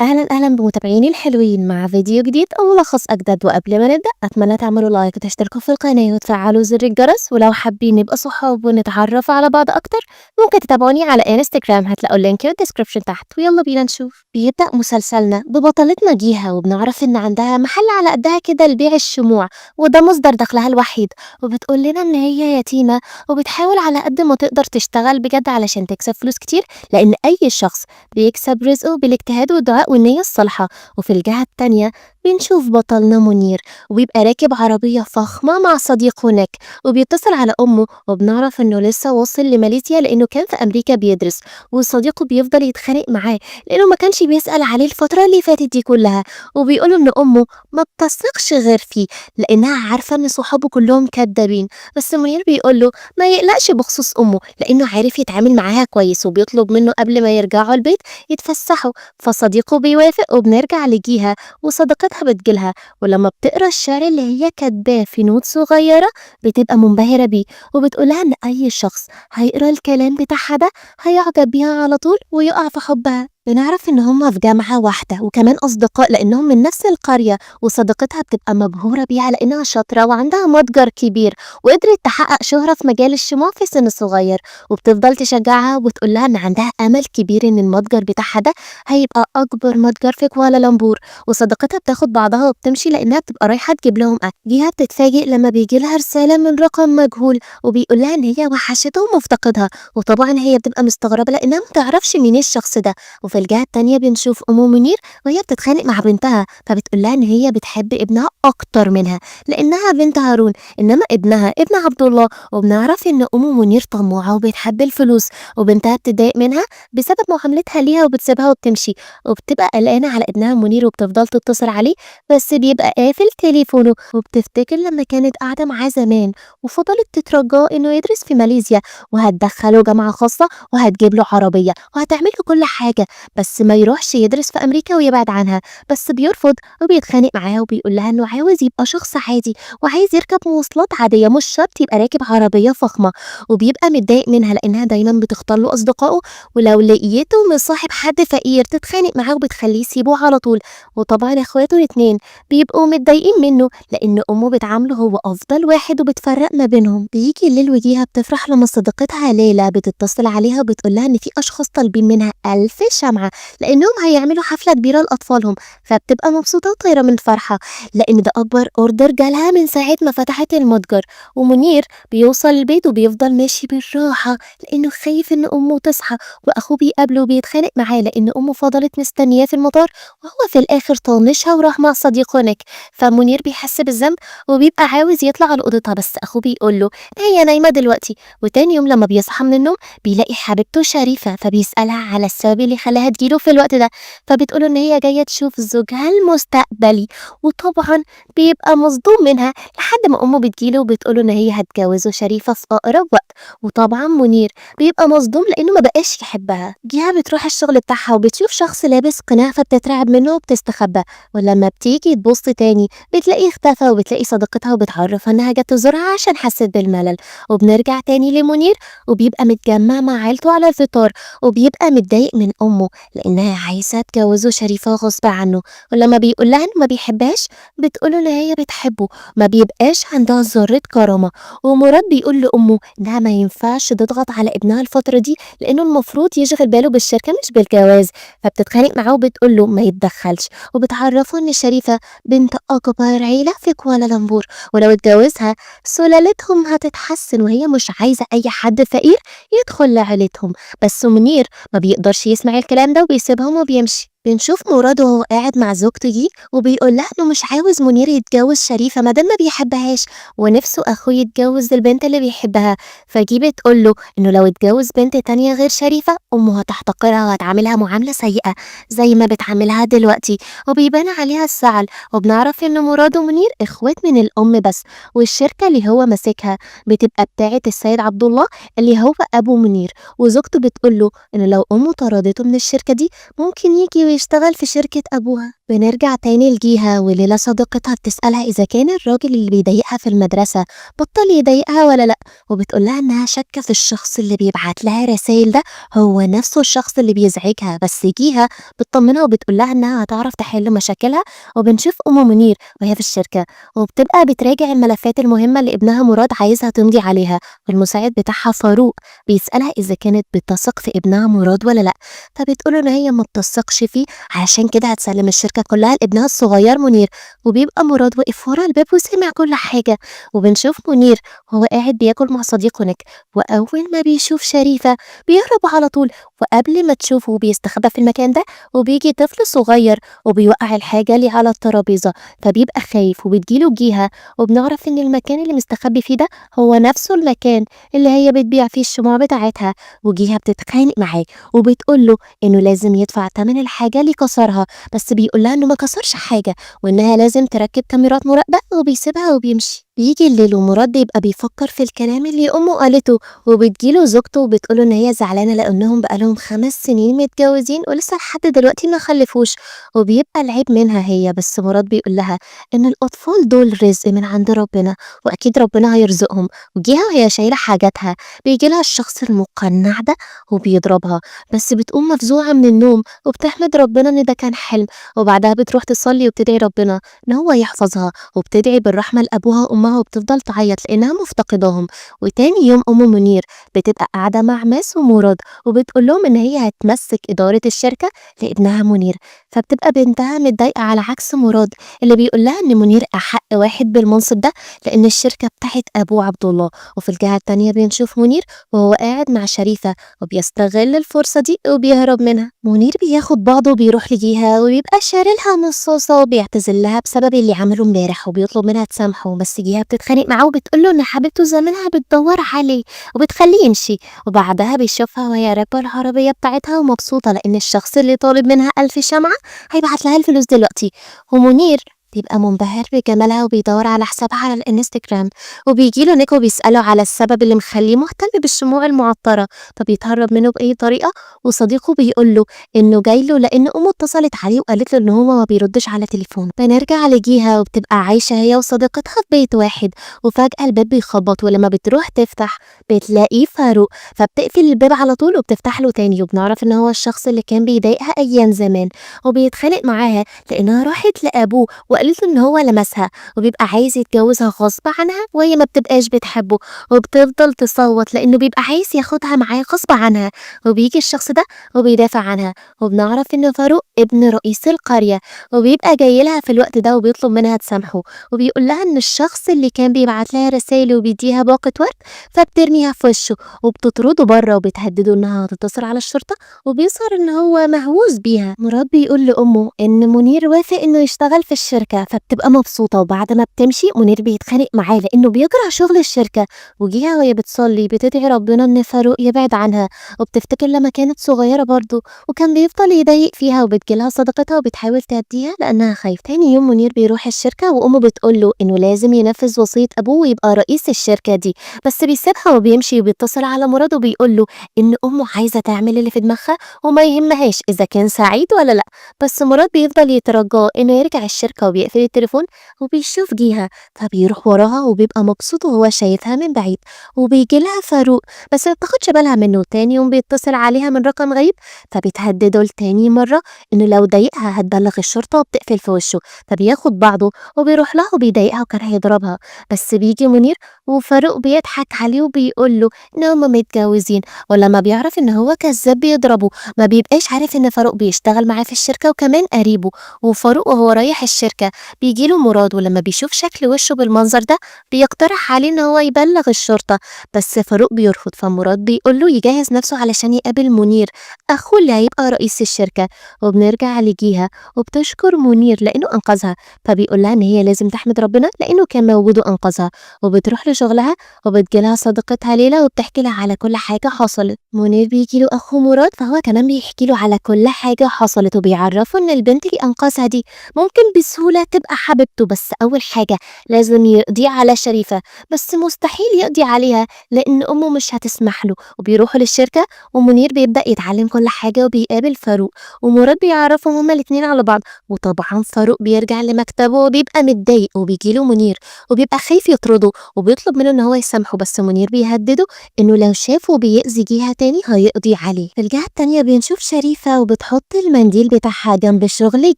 أهلا أهلا بمتابعيني الحلوين مع فيديو جديد أو ملخص أجدد. وقبل ما نبدأ أتمنى تعملوا لايك وتشتركوا في القناة وتفعلوا زر الجرس، ولو حابين نبقى صحاب ونتعرف على بعض أكتر ممكن تتابعوني على انستجرام، هتلاقوا اللينك في الديسكريبشن تحت. ويلا بينا نشوف. بيبدأ مسلسلنا ببطلتنا جيها وبنعرف إن عندها محل على قدها كده لبيع الشموع، وده مصدر دخلها الوحيد. وبتقول لنا إن هي يتيمة وبتحاول على قد ما تقدر تشتغل بجد علشان تكسب فلوس كتير، لأن أي شخص بيكسب رزقه بالاجتهاد والدعاء والنية الصالحة. وفي الجهة التانية بنشوف بطلنا منير، وبيبقى راكب عربية فخمة مع صديق هناك، وبيتصل على أمه وبنعرف إنه لسه واصل لماليزيا لأنه كان في أمريكا بيدرس. وصديقه بيفضل يتخانق معاه لأنه ما كانش بيسأل عليه الفترة اللي فاتت دي كلها، وبيقوله إن أمه ما بتثقش غير فيه لأنها عارفة إن صحابه كلهم كدابين. بس منير بيقوله ما يقلقش بخصوص أمه لأنه عارف يتعامل معاها كويس، وبيطلب منه قبل ما يرجعوا البيت يتفسحوا. فصديقه بيوافق وبنرجع لجيها وصديقتها بتجيلها، ولما بتقرا الشعر اللي هي كاتباه في نوت صغيرة بتبقى منبهرة بيه، وبتقولها إن أي شخص هيقرا الكلام بتاعها ده هيعجب بيها على طول ويقع في حبها. بنعرف إن هما في جامعة واحدة وكمان أصدقاء لأنهم من نفس القرية، وصديقتها بتبقى مبهورة بيها لأنها شاطرة وعندها متجر كبير وقدرت تحقق شهرة في مجال الشموع في سن صغير، وبتفضل تشجعها وبتقولها إن عندها أمل كبير إن المتجر بتاعها ده هيبقى أكبر متجر في كوالالمبور. وصديقتها بتاخد بعضها وبتمشي لأنها بتبقى رايحة تجيب لهم أكل. جيها بتتفاجئ لما بيجيلها رسالة من رقم مجهول وبيقولها إن هي وحشتها ومفتقدها، وطبعا هي بتبقى مستغربة لأنها متعرفش مين الشخص ده. وفي الجهة التانية بنشوف أم منير وهي بتتخانق مع بنتها، فبتقولها إن هي بتحب ابنها أكتر منها لأنها بنت هارون، إنما ابنها ابن عبد الله. وبنعرف إن أم منير طماعة وبتحب الفلوس، وبنتها بتضايق منها بسبب معاملتها ليها وبتسيبها وبتمشي، وبتبقى قلقانة على ابنها منير وبتفضل تتصل عليه بس بيبقى قافل تليفونه. وبتفتكر لما كانت قاعدة معاه زمان وفضلت تترجاه إنه يدرس في ماليزيا وهتدخله جامعة خاصة وهتجيب له عربية وهتعمل له كل حاجة، بس ما يروحش يدرس في أمريكا ويبعد عنها. بس بيرفض وبيتخانق معاها وبيقول لها إنه عاوز يبقى شخص عادي وعايز يركب مواصلات عادية، مش شرط يبقى راكب عربية فخمة. وبيبقى متضايق منها لأنها دايما بتختار له أصدقائه، ولو لقيته مصاحب حد فقير تتخانق معاه وبتخليه يسيبه على طول. وطبعا اخواته الاتنين بيبقوا متضايقين منه لأن أمه بتعامله هو أفضل واحد وبتفرق ما بينهم. بيجي الليل وجيها بتفرح لما صديقتها ليلى بتتصل عليها وبتقولها إن في أشخاص طالبين منها 1000 شمعة لأنهم هيعملوا حفلة كبيرة لأطفالهم، فبتبقى مبسوطة وطايرة من الفرحة لأن ده أكبر أوردر جالها من ساعة ما فتحت المتجر. ومنير بيوصل البيت وبيفضل ماشي بالراحة لأنه خايف إن أمه تصحى، وأخوه بيقابله وبيتخانق معاه لأن أمه فضلت مستنياه في المطار وهو في الآخر طنشها وراح مع صديقه هناك. فمنير بيحس بالذنب وبيبقى عاوز يطلع على أوضتها، بس أخوه بيقوله هي نايمة دلوقتي. وتاني يوم لما بيصحى من النوم بيلاقي حبيبته شريفة، فبيسألها على السبب اللي خلاها تجيله في الوقت ده، فبتقوله إن هي جاية تشوف زوجها المستقبلي. وطبعا بيبقى مصدوم منها لحد ما أمه بتجيله وبتقوله إن هي هتجوزه شريفة في أقرب وقت. وطبعا منير بيبقى مصدوم لأنه ما بقاش يحبها. جيها بتروح الشغل بتاعها وبتشوف شخص لابس قناع فبتترعب منه وبتستخبى، ولما بتيجي تبص تاني بتلاقيه اختفى، وبتلاقي صديقتها وبتعرفها إنها جت تزورها عشان حست بالملل. وبنرجع تاني لمنير وبيبقى متجمع مع عيلته على الفطار، وبيبقى متضايق من أمه لأنها عايزة تجوزه شريفة غصب عنه، ولما بيقول لها إنه ما بيحبهاش بتقوله إن هي بتحبه، ما بيبقاش عندها ذرة كرامة. ومراد بيقول لأمه إنها ما ينفعش تضغط على ابنها الفترة دي لأنه المفروض يشغل باله بالشركة مش بالجواز، فبتتخانق معاه وبتقوله ما يتدخلش، وبتعرفه إن شريفة بنت أكبر عيلة في كوالالمبور ولو اتجوزها سلالتهم هتتحسن، وهي مش عايزة أي حد فقير يدخل لعيلتهم. بس منير ما بيقدرش يسمع الكلام ده وبيسيبهم وبيمشي. بنشوف مراد وهو قاعد مع زوجته دي وبيقول لها انه مش عاوز منير يتجوز شريفة مادام ما بيحبهاش، ونفسه اخوه يتجوز البنت اللي بيحبها. فجي بتقول له انه لو اتجوز بنت تانية غير شريفة امه هتحتقرها وهتعاملها معاملة سيئة زي ما بتعاملها دلوقتي، وبيبان عليها الزعل. وبنعرف ان مراد ومنير اخوات من الام بس، والشركة اللي هو ماسكها بتبقى بتاعة السيد عبد الله اللي هو ابو منير. وزوجته بتقول له ان لو امه طردته من الشركة دي ممكن يجي إنه يشتغل في شركة أبوها. بنرجع تاني لجيها، وليلى صديقتها بتسألها إذا كان الراجل اللي بيضايقها في المدرسة بطل يضايقها ولا لأ، وبتقولها إنها شاكة في الشخص اللي بيبعت لها رسايل ده هو نفسه الشخص اللي بيزعجها. بس جيها بتطمنها وبتقولها إنها هتعرف تحل مشاكلها. وبنشوف أم منير وهي في الشركة وبتبقى بتراجع الملفات المهمة اللي ابنها مراد عايزها تمضي عليها، والمساعد بتاعها فاروق بيسألها إذا كانت بتثق في ابنها مراد ولا لأ، فبتقوله إن هي ما بتثقش فيه عشان كده هتسلم الشركة كلها لابنها الصغير منير. وبيبقى مراد واقف ورا الباب وسمع كل حاجة. وبنشوف منير وهو قاعد بياكل مع صديقه نيك، وأول ما بيشوف شريفة بيهرب على طول، وقبل ما تشوفه بيستخبى في المكان ده، وبيجي طفل صغير وبيوقع الحاجة اللي على الترابيزة، فبيبقى خايف وبتجيله جيهة. وبنعرف إن المكان اللي مستخبي فيه ده هو نفسه المكان اللي هي بتبيع فيه الشموع بتاعتها. وجيهة بتتخانق معاه وبتقوله إنه لازم يدفع تمن الحاجة اللي كسرها، بس بيقولها إنه ما كسرش حاجة وإنها لازم تركب كاميرات مراقبة، وبيسيبها وبيمشي. بيجي الليل ومراد بيبقى بيفكر في الكلام اللي أمه قالته، وبتجيله زوجته وبتقوله إن هي زعلانة لأنهم بقالهم 5 سنين متجوزين ولسه لحد دلوقتي ما خلفوش، وبيبقى العيب منها هي. بس مراد بيقول لها إن الأطفال دول رزق من عند ربنا وأكيد ربنا هيرزقهم. وجيها وهي شايلة حاجاتها بيجي لها الشخص المقنع ده وبيضربها، بس بتقوم مفزوعة من النوم وبتحمد ربنا إن ده كان حلم. وبعدها بتروح تصلي وبتدعي ربنا إن هو يحفظها، وبتدعي بالرحمة لأبوها وأمها وبتفضل تعيط لأنها مفتقداهم. وتاني يوم أم منير بتبقى قاعدة مع ماس ومراد وبتقول لهم إن هي هتمسك إدارة الشركة لابنها منير، فبتبقى بنتها متضايقة على عكس مراد اللي بيقول لها إن منير أحق واحد بالمنصب ده لأن الشركة بتاعت أبوه عبد الله. وفي الجهة التانية بنشوف منير وهو قاعد مع شريفة وبيستغل الفرصة دي وبيهرب منها. منير بياخد بعضه وبيروح لجيها وبيبقى شارلها مصاصة وبيعتذر لها بسبب اللي عمله امبارح وبيطلب منها تسامحه، بس جيها بتتخانق معاه وبتقوله إن حبيبته زمانها بتدور عليه وبتخليه يمشي. وبعدها بيشوفها وهي راكبة العربية بتاعتها ومبسوطة لأن الشخص اللي طالب منها 1000 شمعة هيبعت لها الفلوس دلوقتي. ومنير بيبقى منبهر بجمالها وبيدور على حسابها على الانستجرام، وبيجيله نيكو بيسأله على السبب اللي مخليه مهتم بالشموع المعطرة، فبيتهرب منه بأي طريقة. وصديقه بيقوله إنه جايله لأن أمه اتصلت عليه وقالت له إن هو ما بيردش على تليفون. بنرجع لجيها وبتبقى عايشة هي وصديقتها في بيت واحد، وفجأة الباب بيخبط ولما بتروح تفتح بتلاقيه فاروق، فبتقفل الباب على طول وبتفتح له تاني. وبنعرف إن هو الشخص اللي كان بيضايقها أيام زمان، وبيتخانق معاها لأنها راحت لأبوه وقالت له إن هو لمسها، وبيبقى عايز يتجوزها غصب عنها وهي ما بتبقاش بتحبه، وبتفضل تصوت لأنه بيبقى عايز ياخدها معاه غصب عنها. وبيجي الشخص ده وبيدافع عنها، وبنعرف إن فاروق ابن رئيس القرية وبيبقى جاي لها في الوقت ده وبيطلب منها تسامحه، وبيقول لها إن الشخص اللي كان بيبعت لها رسائل وبيديها باقة ورد فبترميها في وشه وبتطرده بره وبتهدده إنها هتتصل على الشرطة، وبيظهر إن هو مهووس بيها. مراد بيقول لأمه إن منير وافق إنه يشتغل في الشركة فبتبقى مبسوطة، وبعد ما بتمشي منير بيتخانق معاه لأنه بيكره شغل الشركة. وجيها وهي بتصلي بتدعي ربنا إن فاروق يبعد عنها، وبتفتكر لما كانت صغيرة برضه وكان بيفضل يضايق فيها، وبتجيلها صديقتها وبتحاول تهديها لأنها خايفة. تاني يوم منير بيروح الشركة وأمه بتقوله إنه لازم ينفذ وصية أبوه ويبقى رئيس الشركة دي، بس بيسيبها وبيمشي وبيتصل على مراد وبيقوله إن أمه عايزة تعمل اللي في دماغها وما يهمهاش إذا كان سعيد ولا لأ. بس مراد بيفضل يترجاه إنه يرجع الشركة وبيقفل التليفون، وبيشوف جيها فبيروح وراها وبيبقى مبسوط وهو شايفها من بعيد. وبيجي لها فاروق بس ما بتاخدش بالها منه، تاني يوم بيتصل عليها من رقم غريب فبتهدده لتاني مرة إنه لو ضايقها هتبلغ الشرطة وبتقفل في وشه، فبياخد بعضه وبيروح لها وبيضايقها وكان هيضربها. بس بيجي منير وفاروق بيضحك عليه وبيقول له إن هما متجوزين، ولما بيعرف إن هو كذاب بيضربه. ما بيبقاش عارف إن فاروق بيشتغل معاه في الشركة وكمان قريبه. وفاروق وهو رايح الشركة بيجيله مراد، ولما بيشوف شكل وشه بالمنظر ده بيقترح عليه إن هو يبلغ الشرطة، بس فاروق بيرفض. فمراد بيقوله يجهز نفسه علشان يقابل منير أخوه اللي هيبقى رئيس الشركة. وبنرجع لجيها وبتشكر منير لأنه أنقذها، فبيقولها إن هي لازم تحمد ربنا لأنه كان موجود وأنقذها. وبتروح لشغلها وبتجيلها صديقتها ليلى وبتحكي لها على كل حاجة حصلت. منير بييجي له أخوه مراد فهو كمان بيحكي له على كل حاجة حصلت وبيعرفه إن البنت اللي أنقذها دي ممكن بسهولة تبقى حبيبته، بس أول حاجة لازم يقضي على شريفة، بس مستحيل يقضي عليها لأن أمه مش هتسمح له. وبيروحوا للشركة ومنير بيبدأ يتعلم كل حاجة وبيقابل فاروق ومراد بيعرفهم هما الاتنين على بعض. وطبعا فاروق بيرجع لمكتبه وبيبقى متضايق وبيجيله منير وبيبقى خايف يطرده وبيطلب منه إن هو يسامحه، بس منير بيهدده إنه لو شافه بيأذي جهة تاني هيقضي عليه. في الجهة التانية بنشوف شريفة وبتحط المنديل بتاعها جنب شغل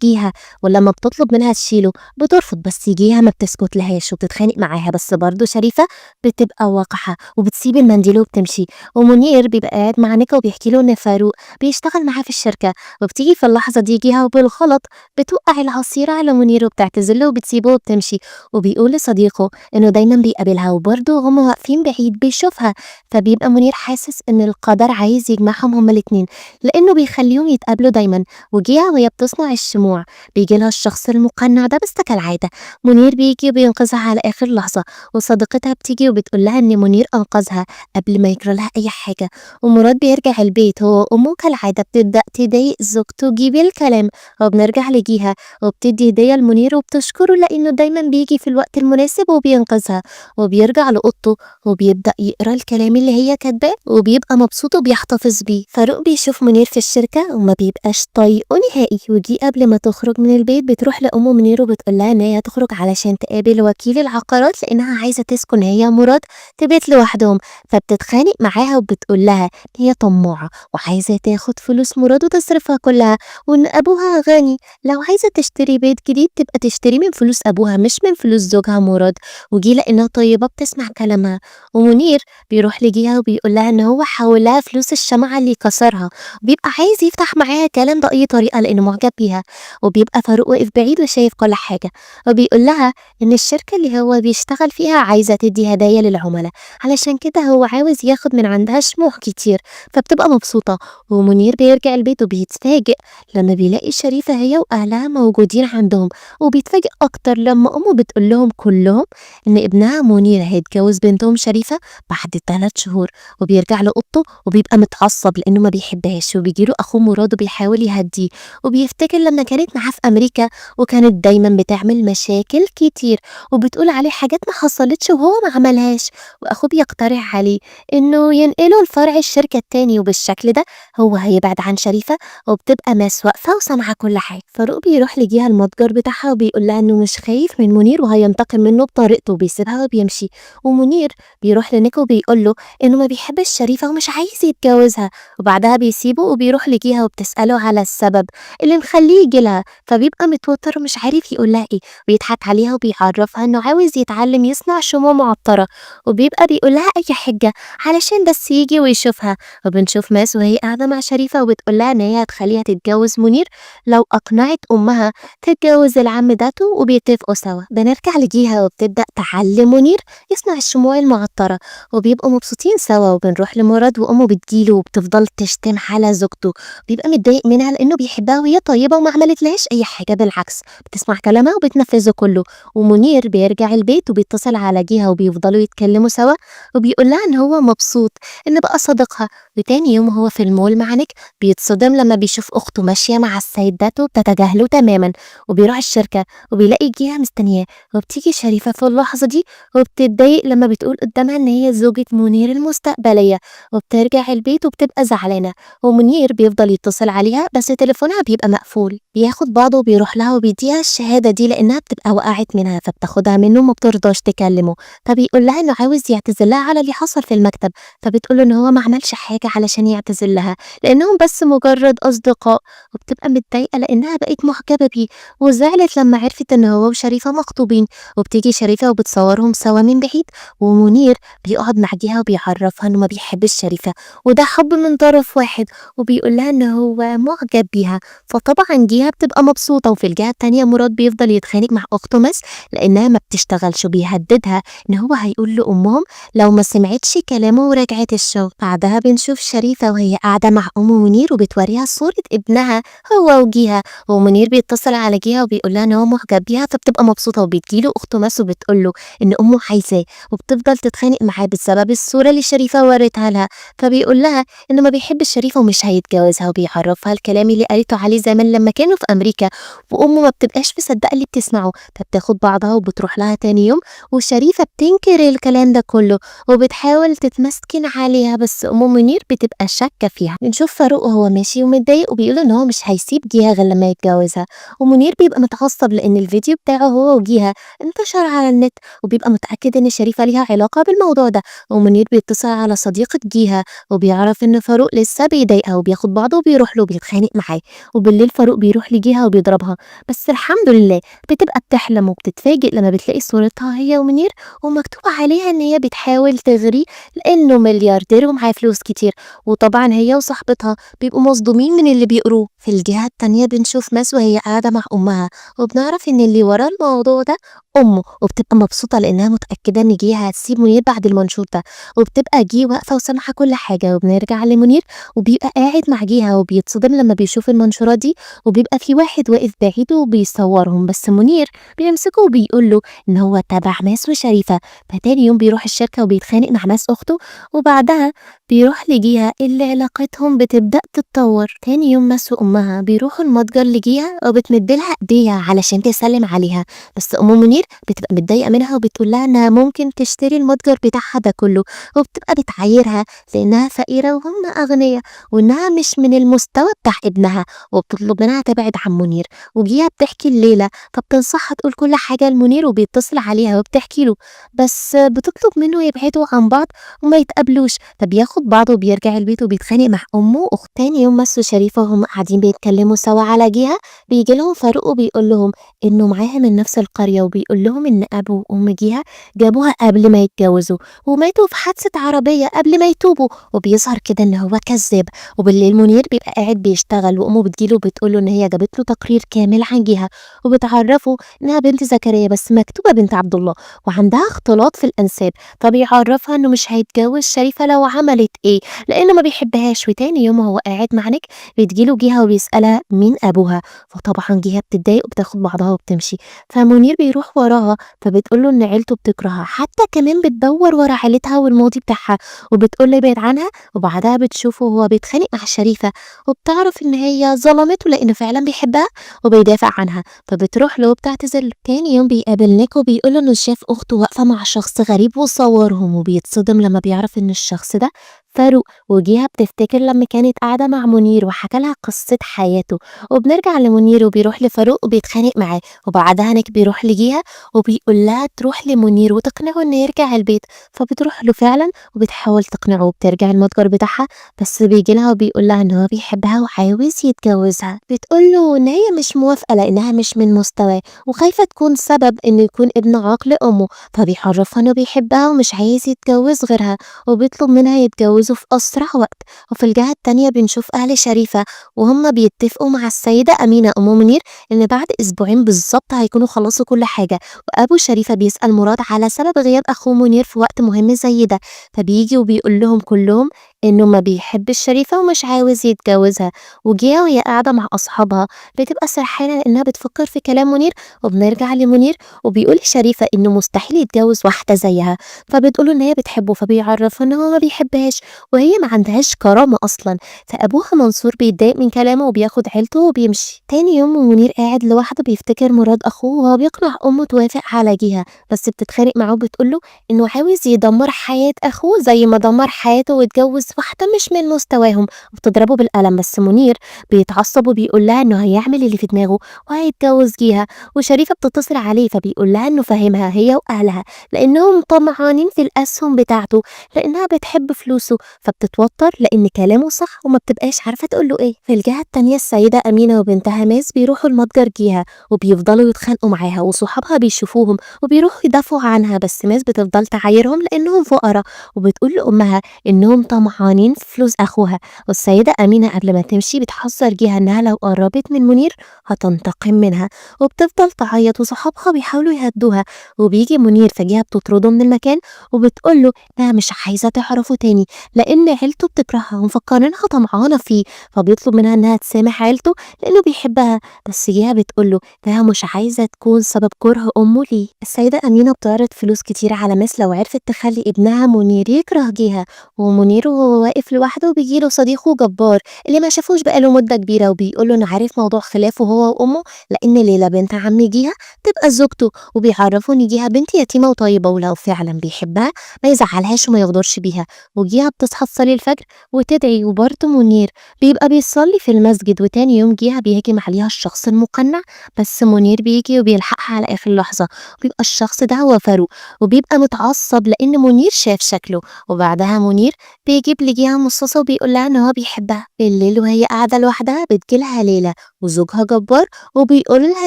جهة، ولما بتطلب منها تشيله بترفض، بس جهة ما بتسكت لهاش وبتتخانق معاها، بس برضه شريفة بتبقى وقحة وبتسيب المنديل وبتمشي. ومنير بيبقى قاعد مع نيكا وبيحكي له إن فاروق بيشتغل معاه في الشركة، وبتيجي في اللحظة دي جهة وبالغلط بتوقع العصير على منير وبتعتذر له وبتسيبه وبتمشي. وبيقول لصديقه إنه دايما بيقابلها وبرضه هما واقفين بعيد بيشوفها، فبيبقى منير حاسس إن القدر عايز يجمعهم هما الاتنين لأنه بيخليهم يتقابلوا دايما. وجيها وهي بتصنع الشموع بيجيلها الشخص المقنع ده، بس كالعادة منير بيجي وبينقذها على آخر لحظة، وصديقتها بتيجي وبتقول لها إن منير أنقذها قبل ما يجرى لها أي حاجة. ومراد بيرجع البيت هو وأمه كالعادة بتبدأ تضايق زوجته جيبي الكلام، وبنرجع لجيها وبتدي هدية لمنير وبتشكره لأنه دايما بيجي في الوقت المناسب وبينقذها. وبيرجع لأوضته وبيبدأ يقرا الكلام اللي هي كاتباه وبيبقى مبسوط وبيحتفظ بيه. فاروق بيشوف منير في الشركة وما بيبقاش طايقه نهائي، ودي قبل ما تخرج من البيت بتروح لأم منير وبتقول لها إن هي تخرج علشان تقابل وكيل العقارات لأنها عايزة تسكن هي ومراد في بيت لوحدهم. فبتتخانق معاها وبتقول لها إن هي طماعة وعايزة تاخد فلوس مراد وتصرفها كلها، وإن أبوها غني لو عايزة تشتري بيت جديد تبقى تشتري من فلوس أبوها مش من فلوس زوجها مراد. وجي لأنها طيبة بتسمع كلامها. ومنير بيروح لجيها وبيقول لها إن هو حول لها فلوس الشمعة اللي كسرها، وبيبقى عايز يفتح معاها كلام بأي طريقة لأنه معجب بيها. وبيبقى فاروق واقف بعيد وشايف كل حاجة، وبيقول لها إن الشركة اللي هو بيشتغل فيها عايزة تدي هدايا للعملاء، علشان كده هو عاوز ياخد من عندها شموع كتير، فبتبقى مبسوطة. ومنير بيرجع البيت وبيتفاجئ لما بيلاقي شريفة هي وأهلها موجودين عندهم، وبيتفاجئ أكتر لما أمه بتقول لهم كلهم إن ابنها منير هيتجوز بنتهم شريفة بعد 3 شهور. وبيرجع لأوضته وبيبقى متعصب لأنه ما بيحبهاش، وبيجيله أخوه مراد وبيحاول يهديه وبيفتكر لما كانت معاه في أمريكا وكانت دايما بتعمل مشاكل كتير وبتقول عليه حاجات ما حصلتش وهو ما عملهاش. وأخوه بيقترح عليه إنه ينقله لفرع الشركة التاني، وبالشكل ده هو هيبعد عن شريفة وبتبقى ناس واقفة وسامعة كل حاجة. فاروق بيروح لجيها المتجر بتاعها وبيقول لها إنه مش خايف من منير وهينتقم منه بطريقته وبيسيبها وبيمشي. ومنير بيروح لنيكو وبيقول له إنه ما بيحبش شريفة ومش عايز يتجوزها، وبعدها بيسيبه وبيروح لجيها وبتسأله على السبب اللي مخليه يجيلها، فبيبقى متوتر ومش عارف يقول لها إيه، بيضحك عليها وبيعرفها إنه عاوز يتعلم يصنع شموع معطرة، وبيبقى بيقول لها أي حجة علشان بس يجي ويشوفها. وبنشوف ماس وهي قاعدة مع شريفة وبتقول لها إن هي هتخليها تتجوز منير لو أقنعت أمها تتجوز العم داتو، وبيتفقوا سوا. بنرجع لجيها وبتبدأ تعلم منير يصنع الشموع المعطرة وبيبقوا مبسوطين سوا. وبنروح لمراد وأمه بتجيله وبتفضل تشتم على زوجته، بيبقى متضايق منها لأنه بيحبها وهي طيبة وما عملتلهاش أي حاجة، بالعكس بتسمع كلامها وبتنفذه كله. ومنير بيرجع البيت وبيتصل على جيها وبيفضلوا يتكلموا سوا، وبيقول لها إن هو مبسوط إن بقى صديقها. وتاني يوم هو في المول مع نيك بيتصدم لما بيشوف أخته ماشية مع السيد داتو بتتجاهله تماما، وبيروح الشركة وبيلاقي جيها مستنياه. وبتيجي شريفة في اللحظة دي وبتتضايق لما بتقول قدامها إن هي زوجة منير المستقبلية، وبترجع البيت وبتبقى زعلانة. ومنير بيفضل يتصل عليها بس تليفونها بيبقى مقفول، بياخد بعضه وبيروح لها وبيديها الشهادة دي لأنها بتبقى وقعت منها، فبتاخدها منه وما بترضاش تكلمه. فبيقول لها إنه عاوز يعتذر لها على اللي حصل في المكتب، فبتقول له إن هو ما عملش حاجة علشان يعتذر لها لأنهم بس مجرد أصدقاء. وبتبقى متضايقة لأنها بقت معجبة بيه، وزعلت لما عرفت إن هو وشريفة مخطوبين. وبتيجي شريفة وبتصورهم سوا من بعيد، ومنير بيقعد مع جيها وبيعرفها إنه ما بيحبش شريفة وده حب من طرف واحد، وبيقول لها إن هو معجب بيها. فطبعا جيها بتبقى مبسوطة. وفي الجهة التانية مراد بيفضل يتخانق مع أخته مس لأنها ما بتشتغلش، وبيهددها إن هو هيقول لأمهم لو ما سمعتش كلامه ورجعت الشغل. بعدها بنشوف شريفة وهي قاعدة مع أم منير وبتوريها صورة ابنها هو وجيها، ومنير بيتصل على جيها وبيقول لها إن هو معجب بيها، فبتبقى مبسوطة وبتجيله أخته مس وبتقول له إن أمه عايزاه، وبتفضل تتخانق معاه بسبب الصورة اللي شريفة وريتها لها. فبيقول لها إنه ما بيحبش شريفة ومش هيتجوزها، وبيعرّفها الكلام اللي قالته عليه زمان لمّا كانوا في أمريكا، وأمه ما بتبقاش مصدّقة اللي بتسمعه، فبتاخد بعضها وبتروح لها تاني يوم، وشريفة بتنكر الكلام ده كلّه، وبتحاول تتمسكن عليها، بس أم منير بتبقى شاكة فيها. بنشوف فاروق وهو ماشي ومتضايق وبيقول إن هو مش هيسيب جيهة غير لمّا يتجوزها، ومنير بيبقى متعصب لإن الفيديو بتاعه هو وجيهة انتشر على النت، وبيبقى متأكد إن شريفة ليها علاقة بالموضوع ده، ومنير بيتصل على صديقة جيهة وبيعرف إن فاروق لسه بيضايقها وبياخد بعضه وبيروح له وبيتخانق معاه، وبالليل فاروق بيروح لجيهة وبيضربها، بس الحمد لله بتبقى بتحلم وبتتفاجئ لما بتلاقي صورتها هي ومنير ومكتوب عليها إن هي بتحاول تغريه لإنه ملياردير ومعاه فلوس كتير، وطبعا هي وصاحبتها بيبقوا مصدومين من اللي بيقروه. في الجهة التانية بنشوف ماس وهي قاعدة مع أمها، وبنعرف إن اللي ورا الموضوع ده أمه، وبتبقى مبسوطة لإنها متأكدة إن جيه هتسيب منير بعد المنشور ده، وبتبقى جيه واقفة وسامعة كل حاجة. وبنرجع لمنير وبيبقى قاعد مع جيهة وبيتصدم لما بيشوف المنشورات دي، وبيبقى في واحد واقف بعيد وبيصورهم، بس منير بيمسكه وبيقول له إن هو تبع ماس وشريفة. فتاني يوم بيروح الشركة وبيتخانق مع ماس أخته، وبعدها بيروح لجيهة اللي علاقتهم بتبدأ تتطور. تاني يوم ماس وأمها بيروحوا المتجر لجيهة وبتمدلها إيديها علشان تسلم عليها، بس أم منير بتبقى متضايقة منها وبتقول لها إنها ممكن تشتري المتجر بتاعها ده كله، وبتبقى بتعايرها لإنها فقيرة وهم أغنياء، وإنها مش من المستوى بتاع ابنها، وبتطلب منها تبعد عن منير. وجيها بتحكي الليلة فبتنصحها تقول كل حاجة لمنير وبيتصل عليها وبتحكي له، بس بتطلب منه يبعدوا عن بعض وما يتقابلوش، فبياخد بعضه وبيرجع البيت وبيتخانق مع أمه وأخته. تاني يوم مس وشريفة وهم قاعدين بيتكلموا سوا على جيهة، بيجي لهم فاروق وبيقول لهم إنه معاها من نفس القرية، وبيقول لهم إن أبو وأم جيهة جابوها قبل ما يتجوزوا وماتوا في حادثة عربية قبل ما يتوبوا، وبيظهر كده إن هو كذاب. وبالليل منير بيبقى قاعد بيشتغل وأمه بتجيله وبتقوله إن هي جابت له تقرير كامل عن جيهة، وبتعرفه إنها بنت زكريا بس مكتوبة بنت عبد الله وعندها اختلاط في الأنساب، فبيعرفها إنه مش هيتجوز شريفة لو عملت إيه لأنه ما بيحبهاش. وتاني يوم وهو قاعد مع نيك بتجيله جيهة وبيسألها مين أبوها، فطبعا جيهة بتتضايق وبتاخد بعضها وبتمشي، فمنير بيروح وراها فبتقول له إن عيلته بتكرهها، حتى كمان بتدور ورا عيلتها والماضي بتاعها وبتقول له يبعد عنها. وبعدها بتشوفه وهو بيتخانق مع شريفة وبتعرف إن هي ظلمته لأنه فعلا بيحبها وبيدافع عنها، فبتروح له وبتعتذر له. تاني يوم بيقابل نيك وبيقول له إنه شاف أخته واقفة مع شخص غريب وصورهم، وبيتصدم لما بيعرف إن الشخص ده فاروق. وجيها بتفتكر لما كانت قاعدة مع منير وحكى لها قصة حياته، وبنرجع لمنير وبيروح لفاروق وبيتخانق معاه، وبعدها نيك بيروح لجيها وبيقول لها تروح لمنير وتقنعه إنه يرجع البيت، فبتروح له فعلا وبتحاول تقنعه وبترجع المتجر بتاعها، بس بيجي لها وبيقول لها إن هو بيحبها وعاوز يتجوزها. بتقول له إن هي مش موافقة لأنها مش من مستواه وخايفة تكون سبب إنه يكون ابن عاق لأمه، فبيعرفها إنه بيحبها ومش عايز يتجوز غيرها، وبيطلب منها يتجوزوا في أسرع وقت. وفي الجهة التانية بنشوف أهل شريفة وهم بيتفقوا مع السيدة أمينة أم منير إن بعد أسبوعين بالظبط هيكونوا خلصوا كل حاجة، وأبو شريفة بيسأل مراد على سبب غياب أخوه منير في وقت مهم زي ده، فبيجي وبيقول لهم كلهم إنه ما بيحبش شريفة ومش عاوز يتجوزها. وجيها وهي قاعدة مع أصحابها بتبقى سرحانة لأنها بتفكر في كلام منير، وبنرجع لمنير وبيقول لشريفة إنه مستحيل يتجوز واحدة زيها، فبتقوله إن هي بتحبه، فبيعرفها إن هو ما بيحبهاش وهي ما عندهاش كرامة أصلا. فأبوها منصور بيتضايق من كلامه وبياخد عيلته وبيمشي. تاني يوم ومنير قاعد لوحده بيفتكر مراد أخوه وهو بيقنع أمه توافق على جيها، بس بتتخانق معاه وبتقوله إنه عاوز يدمر حياة أخوه زي ما دمر حياته واتجوز واحدة مش من مستواهم، وبتضربه بالقلم. بس منير بيتعصب وبيقول لها إنه هيعمل اللي في دماغه وهيتجوز جيها. وشريفة بتتصل عليه فبيقول لها إنه فاهمها هي وأهلها لأنهم طمعانين في الأسهم بتاعته لأنها بتحب فلوسه، فبتتوتر لأن كلامه صح وما بتبقاش عارفة تقوله إيه. في الجهة التانية السيدة أمينة وبنتها ماس بيروحوا المتجر جيها وبيفضلوا يتخانقوا معاها، وصحابها بيشوفوهم وبيروحوا يدافعوا عنها، بس ماس بتفضل تعايرهم لأنهم فقراء وبتقول لأمها إنهم طمعانين في فلوس أخوها. والسيدة أمينة قبل ما تمشي بتحذر جيها إنها لو قربت من منير هتنتقم منها، وبتفضل تعيط وصحابها بيحاولوا يهدوها. وبيجي منير فجيها بتطرده من المكان وبتقول له إنها مش عايزة تعرفه تاني لأن عيلته بتكرهها ومفكرينها طمعانة فيه، فبيطلب منها إنها تسامح عيلته لأنه بيحبها، بس جيها بتقول له إنها مش عايزة تكون سبب كره أمه ليه. السيدة أمينة بتعرض فلوس كتير على ماس لو عرفت تخلي ابنها منير يكره جيها، ومنير وهو وهو واقف لوحده بيجي له صديقه جبار اللي ما شافوش بقى له مدة كبيرة، وبيقول له إنه عارف موضوع خلافه هو وأمه، لإن ليلى بنت عم جيها تبقى زوجته، وبيعرفه إن جيها بنت يتيمة وطيبة ولو فعلا بيحبها ما يزعلهاش وما يغدرش بيها. وجيها بتصحى تصلي الفجر وتدعي، وبرضه منير بيبقى بيصلي في المسجد. وتاني يوم جيها بيهجم عليها الشخص المقنع، بس منير بيجي وبيلحقها على آخر لحظة، وبيبقى الشخص ده هو فاروق، وبيبقى متعصب لأن منير شاف شكله. وبعدها منير بيجيب لجيها مصاصة وبيقول لها إن هو بيحبها. بالليل وهي قاعدة لوحدها بتجيلها ليلى وزوجها جبار، وبيقول لها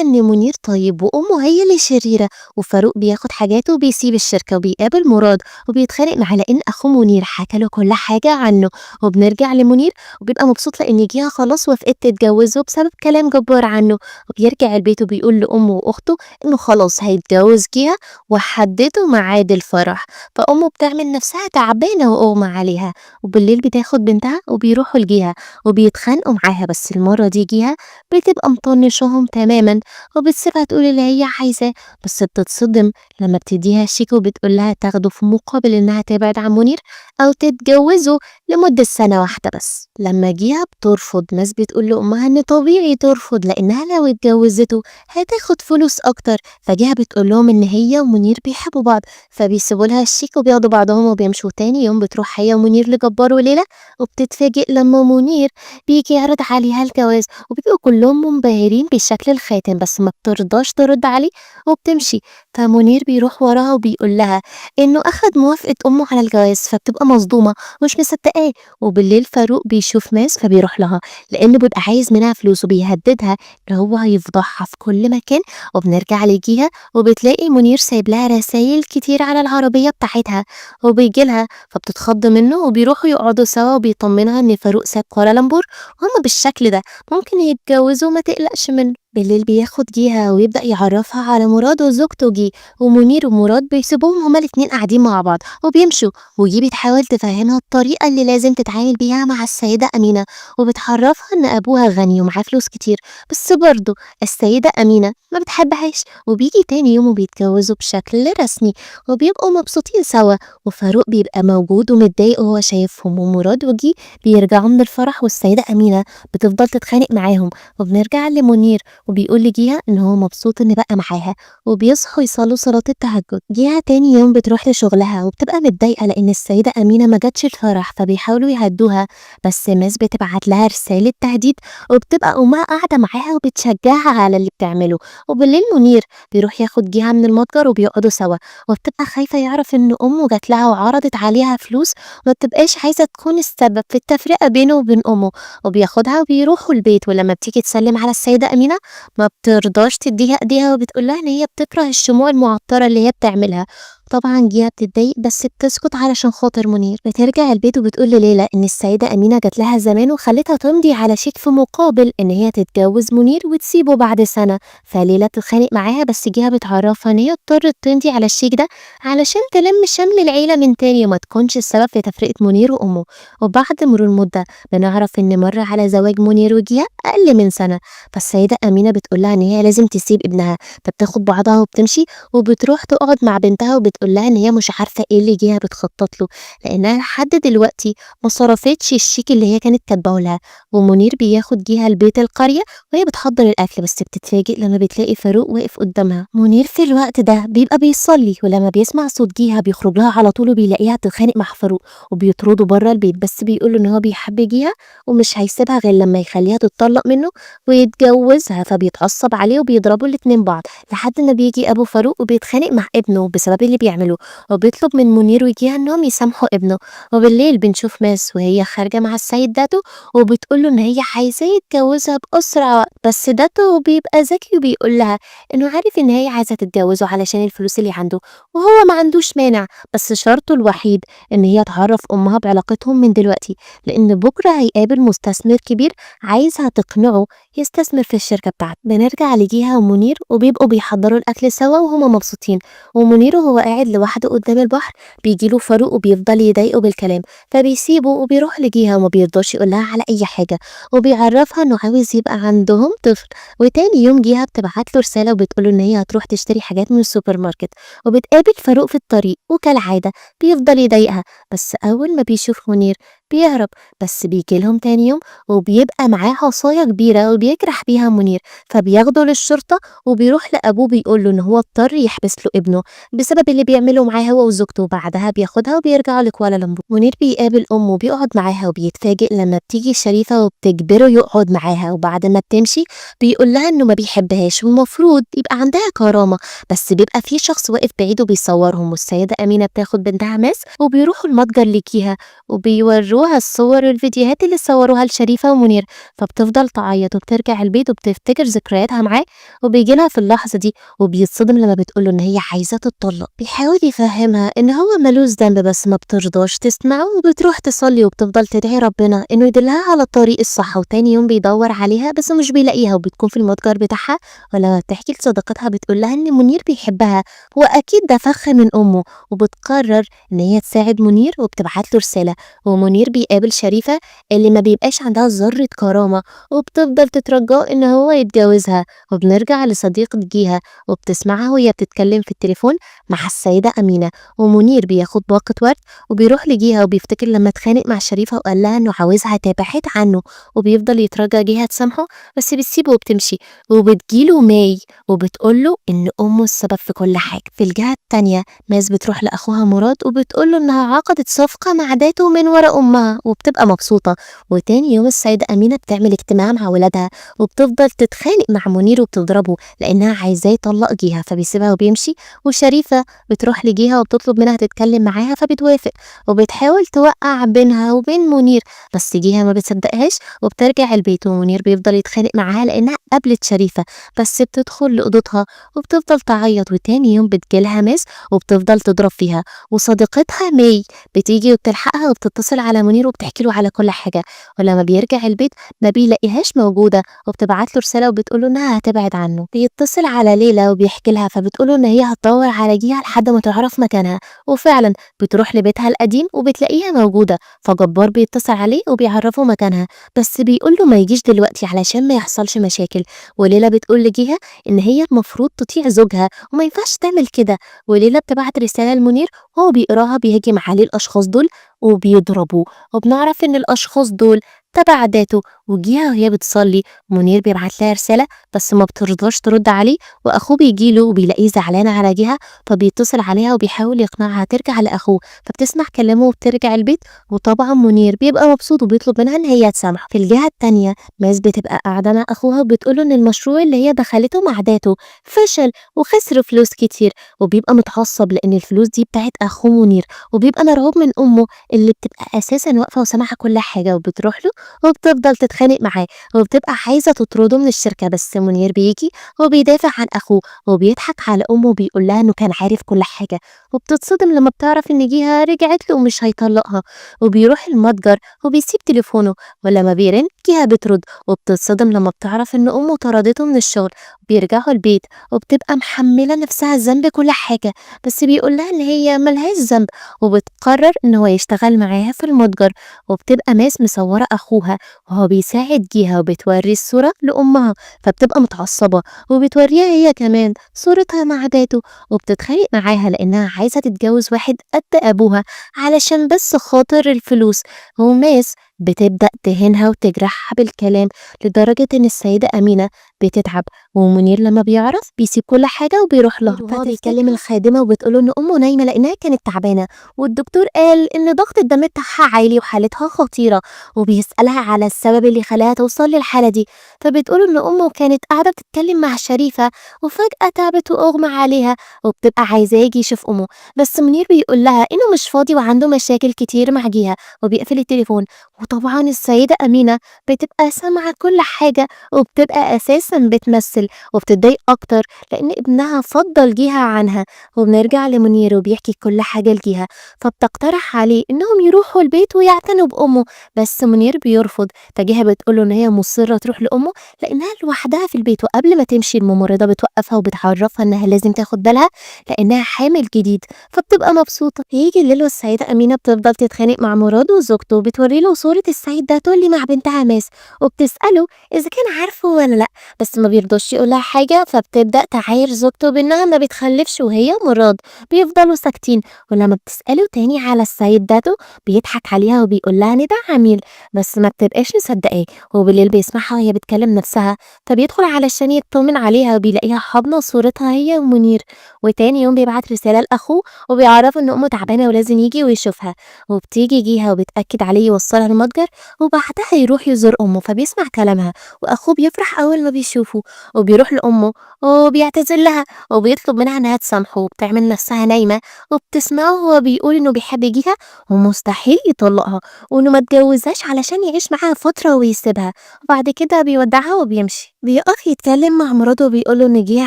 إن منير طيب وأمه هي اللي شريرة. وفاروق بياخد حاجاته وبيسيب الشركة وبيقابل مراد، وبيتخانق معاه لأن أخوه منير حكى له كل حاجة عنه. وبنرجع لمنير وبيبقى مبسوط لأن جيها خلاص وافقت تتجوزه بسبب كلام جبار عنه. وبيرجع البيت وبيقول لأمه وأخته إنه خلاص هيتجوز جيها وحددوا ميعاد الفرح. فأمه بتعمل نفسها تعبانة وأغمى عليها، وبالليل بتاخد بنتها وبيروحوا لجيها وبيتخانقوا معاها، بس المرة دي جيها بتبقى مطنشهم تماما وبتسيبها تقول اللي هي عايزاه. بس بتتصدم لما بتديها الشيك وبتقول لها تاخده في مقابل إنها تبعد عن منير أو تتجوزه لمدة سنة واحدة بس. لما جيها بترفض، ناس بتقول لأمها إن طبيعي ترفض لأنها لو اتجوزته هتاخد فلوس أكتر. فجيها بتقول لهم إن هي ومنير بيحبوا بعض، فبيسيبوا لها الشيك وبياخدوا بعضهم وبيمشوا. تاني يوم بتروح هي ومنير لجبار وليلى، وبتتفاجئ لما منير بيجي يعرض عليها الجواز، وبيبقوا كلهم منبهرين بشكل الخاتم، بس ما بترضاش ترد عليه وبتمشي. فمنير بيروح وراها وبيقول لها إنه أخد موافقة أمه على الجواز، فبتبقى مصدومة ومش مصدقاه. وبالليل فاروق بيشوف ناس فبيروح لها لأنه بيبقى عايز منها فلوس وبيهددها إن هو هيفضحها في كل مكان. وبنرجع لجيها وبتلاقي منير سايب لها رسايل كتير على العربية بتاعتها، وبيجي لها فبتتخض منه وبيروحوا يقعدوا سوا وبيطمنها إن فاروق ساب كوالالمبور وهما بالشكل ده ممكن يتجوزوا ما تقلقش منه. بالليل بياخد جيها ويبدأ يعرفها على مراد وزوجته جي، ومنير ومراد بيسيبوهم هما الاتنين قاعدين مع بعض وبيمشوا. وجي بتحاول تفهمها الطريقة اللي لازم تتعامل بيها مع السيدة أمينة، وبتعرفها إن أبوها غني ومعاه فلوس كتير، بس برضه السيدة أمينة ما بتحبهاش. وبيجي تاني يوم وبيتجوزوا بشكل رسمي وبيبقوا مبسوطين سوا. وفاروق بيبقى موجود ومتضايق وهو شايفهم، ومراد وجي بيرجعوا من الفرح والسيدة أمينة بتفضل تتخانق معاهم. وبنرجع لمنير وبيقول لجيها إن هو مبسوط إن بقى معاها، وبيصحوا يصلوا صلاة التهجد. جيها تاني يوم بتروح لشغلها وبتبقى متضايقة لأن السيدة أمينة ما جاتش الفرح، فبيحاولوا يهدوها، بس الناس بتبعت لها رسالة تهديد، وبتبقى أمها قاعدة معاها وبتشجعها على اللي بتعمله. وبالليل منير بيروح ياخد جيها من المتجر وبيقعدوا سوا، وبتبقى خايفة يعرف إن أمه جات لها وعرضت عليها فلوس وما بتبقاش عايزة تكون السبب في التفرقة بينه وبين أمه. وبياخدها وبيروحوا البيت، ولما بتيجي تسلم على السيدة أمينة ما بترضاش تديها ايديها وبتقول لها ان هي بتكره الشموع المعطرة اللي هي بتعملها. طبعا جيها بتتضايق بس بتسكت علشان خاطر منير. بترجع البيت وبتقول لليلى ان السيدة امينة جات لها زمان وخلتها تمضي على شيك في مقابل ان هي تتجوز منير وتسيبه بعد سنة. فليلى بتتخانق معاها، بس جيها بتعرفها ان هي اضطرت تمضي على الشيك ده علشان تلم شمل العيلة من تاني وما تكونش السبب في تفرقة منير وامه. وبعد مرور مدة بنعرف ان مر على زواج منير وجيها اقل من سنة، فالسيدة أمينة بتقول لها إن هي لازم تسيب ابنها، فبتاخد بعضها وبتمشي وبتروح تقعد مع بنتها وبتقول لها إن هي مش عارفة إيه اللي جيها بتخطط له، لأنها لحد دلوقتي ما صرفتش الشيك اللي هي كانت كاتباه لها. ومنير بياخد جيها لبيت القرية وهي بتحضر الأكل، بس بتتفاجئ لما بتلاقي فاروق واقف قدامها. منير في الوقت ده بيبقى بيصلي، ولما بيسمع صوت جيها بيخرج لها على طول وبيلاقيها بتتخانق مع فاروق وبيطرده بره البيت، بس بيقول إن هو بيحب جيها ومش هيسيبها غير لما يخليها تتطلق منه ويتجوزها. فبيتعصب عليه وبيضربوا الاتنين بعض لحد ما بيجي ابو فاروق وبيتخانق مع ابنه بسبب اللي بيعمله، وبيطلب من منير وجيها انهم يسامحوا ابنه. وبالليل بنشوف ماس وهي خارجه مع السيد داتو وبتقوله ان هي عايزاه يتجوزها باسرع وقت، بس داتو بيبقى ذكي وبيقول لها انه عارف ان هي عايزه تتجوزه علشان الفلوس اللي عنده وهو ما عندوش مانع، بس شرطه الوحيد ان هي تعرف امها بعلاقتهم من دلوقتي، لان بكره هيقابل مستثمر كبير عايزها تقنعه يستثمر في الشركة بتاعته. بنرجع لجيها ومنير وبيبقوا بيحضروا الأكل سوا وهما مبسوطين، ومنير وهو قاعد لوحده قدام البحر بيجيله فاروق وبيفضل يضايقه بالكلام، فبيسيبه وبيروح لجيها وما بيرضاش يقولها على أي حاجة، وبيعرفها إنه عاوز يبقى عندهم طفل. وتاني يوم جيها بتبعت له رسالة وبتقوله إن هي هتروح تشتري حاجات من السوبر ماركت، وبتقابل فاروق في الطريق وكالعادة بيفضل يضايقها، بس أول ما بيشوف منير بيهرب، بس بيجي لهم تاني يوم وبيبقى معاه عصاية كبيرة وبيجرح بيها منير، فبياخده للشرطة وبيروح لأبوه بيقول له إن هو اضطر يحبس له ابنه بسبب اللي بيعمله معاه هو وزوجته، وبعدها بياخدها وبيرجعوا لكوالالمبور. منير بيقابل أمه وبيقعد معاها وبيتفاجئ لما بتيجي شريفة وبتجبره يقعد معاها، وبعد ما بتمشي بيقول لها إنه ما بيحبهاش والمفروض يبقى عندها كرامة، بس بيبقى في شخص واقف بعيد وبيصورهم، والسيدة أمينة بتاخد بنتها ماس وبيروحوا المتجر ليكيها وبيوروها الصور والفيديوهات اللي صوروها لشريفة ومنير، فبتفضل تعيط وبترجع البيت وبتفتكر ذكرياتها معاه، وبيجيلها في اللحظة دي وبيتصدم لما بتقوله إن هي عايزة تتطلق. بيحاول يفهمها إن هو ملوش ذنب بس ما بترضاش تسمعه، وبتروح تصلي وبتفضل تدعي ربنا إنه يدلها على الطريق الصح. وتاني يوم بيدور عليها بس مش بيلاقيها، وبتكون في المتجر بتاعها، ولما بتحكي لصديقتها بتقول لها إن منير بيحبها وأكيد ده فخ من أمه، وبتقرر إن هي تساعد منير وبتبعت له رسالة. ومنير بيقابل شريفة اللي ما بيبقاش عندها ذرة كرامة وبتفضل تترجاه إن هو يتجوزها، وبنرجع لصديقة جيها وبتسمعها وهي بتتكلم في التليفون مع السيدة أمينة، ومنير بياخد باقة ورد وبيروح لجيها وبيفتكر لما اتخانق مع شريفة وقال لها إنه عاوزها تبعد عنه، وبيفضل يترجى جيها تسامحه بس بتسيبه وبتمشي. وبتجيله ماي وبتقوله إن أمه السبب في كل حاجة. في الجهة التانية ماس بتروح لأخوها مراد وبتقوله إنها عقدت صفقة مع داته من ورا أمها وبتبقى مبسوطة. وتاني يوم السيدة أمينة بتعمل اجتماع مع ولادها وبتفضل تتخانق مع منير وبتضربه لأنها عايزاه يطلق جيها، فبيسيبها وبيمشي. وشريفة بتروح لجيها وبتطلب منها تتكلم معاها فبتوافق، وبتحاول توقع بينها وبين منير بس جيها ما بتصدقهاش وبترجع البيت، ومنير بيفضل يتخانق معاها لأنها قابلت شريفة بس بتدخل لأوضتها وبتفضل تعيط. وتاني يوم بتجيلها ماس وبتفضل تضرب فيها، وصديقتها ماي بتيجي وبتلحقها وبتتصل على منير وبتحكي له على كل حاجة، ولما بيرجع البيت ما بيلاقيهاش موجودة وبتبعت له رسالة وبتقوله إنها هتبعد عنه. بيتصل على ليلى وبيحكي لها فبتقوله إن هي هتدور على جيها لحد ما تعرف مكانها، وفعلا بتروح لبيتها القديم وبتلاقيها موجودة، فجبار بيتصل عليه وبيعرفه مكانها بس بيقوله ما يجيش دلوقتي علشان ما يحصلش مشاكل. وليلى بتقول لجيها إن هي المفروض تطيع زوجها وما ينفعش تعمل كده، وليلى بتبعت رسالة لمنير وهو بيقراها بيهجم عليه الأشخاص دول وبيضربوه، وبنعرف إن الأشخاص دول تبع داته. وجيها وهي بتصلي منير بيبعت لها رسالة بس ما بترضاش ترد عليه، وأخوه بيجيله وبيلاقيه زعلان على جيها فبيتصل عليها وبيحاول يقنعها ترجع لأخوه، فبتسمع كلامه وبترجع البيت. وطبعا منير بيبقى مبسوط وبيطلب منها إن هي تسامحه. في الجهة التانية ماس بتبقى قاعدة مع أخوها وبتقوله إن المشروع اللي هي دخلته مع داته فشل وخسروا فلوس كتير، وبيبقى متعصب لأن الفلوس دي بتاعت أخوه منير، وبيبقى مرعوب من أمه اللي بتبقى أساسا واقفة وسامعة كل حاجة، وبتروح له وبتفضل تتخانق معاه وبتبقى عايزة تطرده من الشركة، بس منير بيجي وبيدافع عن أخوه وبيضحك على أمه وبيقول لها إنه كان عارف كل حاجة، وبتتصدم لما بتعرف إن جيها رجعت له ومش هيطلقها. وبيروح المتجر وبيسيب تليفونه، ولما بيرن جيها بترد وبتتصدم لما بتعرف إن أمه طردته من الشغل. بيرجعوا البيت وبتبقى محملة نفسها ذنب كل حاجة بس بيقول لها إن هي ملهاش ذنب، وبتقرر إن هو يشتغل معاها في المتجر. وبتبقى ماس مصورة أخوها وهو بيساعد جيها وبتوري الصورة لأمها، فبتبقى متعصبة وبتوريها هي كمان صورتها مع داته، وبتتخانق معاها لأنها عايزة تتجوز واحد قد أبوها علشان بس خاطر الفلوس. وماس بتبدأ تهينها وتجرحها بالكلام لدرجة إن السيدة أمينة بتتعب، ومنير لما بيعرف بيسيب كل حاجة وبيروح لها، وهو بيكلم الخادمة وبتقوله إن أمه نايمة لأنها كانت تعبانة والدكتور قال إن ضغط الدم بتاعها عالي وحالتها خطيرة، وبيسألها على السبب اللي خلاها توصل للحالة دي، فبتقول إن أمه كانت قاعدة بتتكلم مع شريفة وفجأة تعبت وأغمى عليها وبتبقى عايزاه يجي يشوف أمه، بس منير بيقول لها إنه مش فاضي وعنده مشاكل كتير مع جيها وبيقفل التليفون. وطبعا السيدة أمينة بتبقى سامعة كل حاجة وبتبقى أساسا بتمثل وبتتضايق أكتر لأن ابنها فضل جيها عنها. وبنرجع لمنير وبيحكي كل حاجة لجيها، فبتقترح عليه إنهم يروحوا البيت ويعتنوا بأمه بس منير بيرفض، فجيها بتقوله إن هي مصرة تروح لأمه لأنها لوحدها في البيت، وقبل ما تمشي الممرضة بتوقفها وبتعرفها إنها لازم تاخد بالها لأنها حامل جديد، فبتبقى مبسوطة. يجي الليل والسيدة أمينة بتفضل تتخانق مع مراد وزوجته وبتوري له صورة السعيد ده تولي مع بنتها ماس، وبتسأله إذا كان عارفه ولا لأ بس ما بيرضاش بيرضاش يقول لها حاجة، فبتبدأ تعاير زوجته بإنها ما بتخلفش وهي مراد. بيفضلوا ساكتين، ولما بتسأله تاني على السيد داتو بيضحك عليها وبيقول لها إن ده عميل، بس ما بتبقاش مصدقاه. وبالليل بيسمعها وهي بتكلم نفسها، فبيدخل علشان يطمن عليها وبيلاقيها حاضنة صورتها هي ومنير. وتاني يوم بيبعت رسالة لأخوه وبيعرفه إن أمه تعبانة ولازم يجي ويشوفها. وبتيجي جيها وبتأكد عليه يوصلها المتجر، وبعدها يروح يزور أمه فبيسمع كلامها. وأخوه بيفرح أول ما بيشوفه، وبيروح لأمه وبيعتذر لها وبيطلب منها إنها تسامحه، وبتعمل نفسها نايمة وبتسمعه وهو بيقول إنه بيحب يجيها ومستحيل يطلقها، وإنه ما اتجوزهاش علشان يعيش معاها فترة ويسيبها. وبعد كده بيودعها وبيمشي. بيقف يتكلم مع مراته وبيقوله إن جيها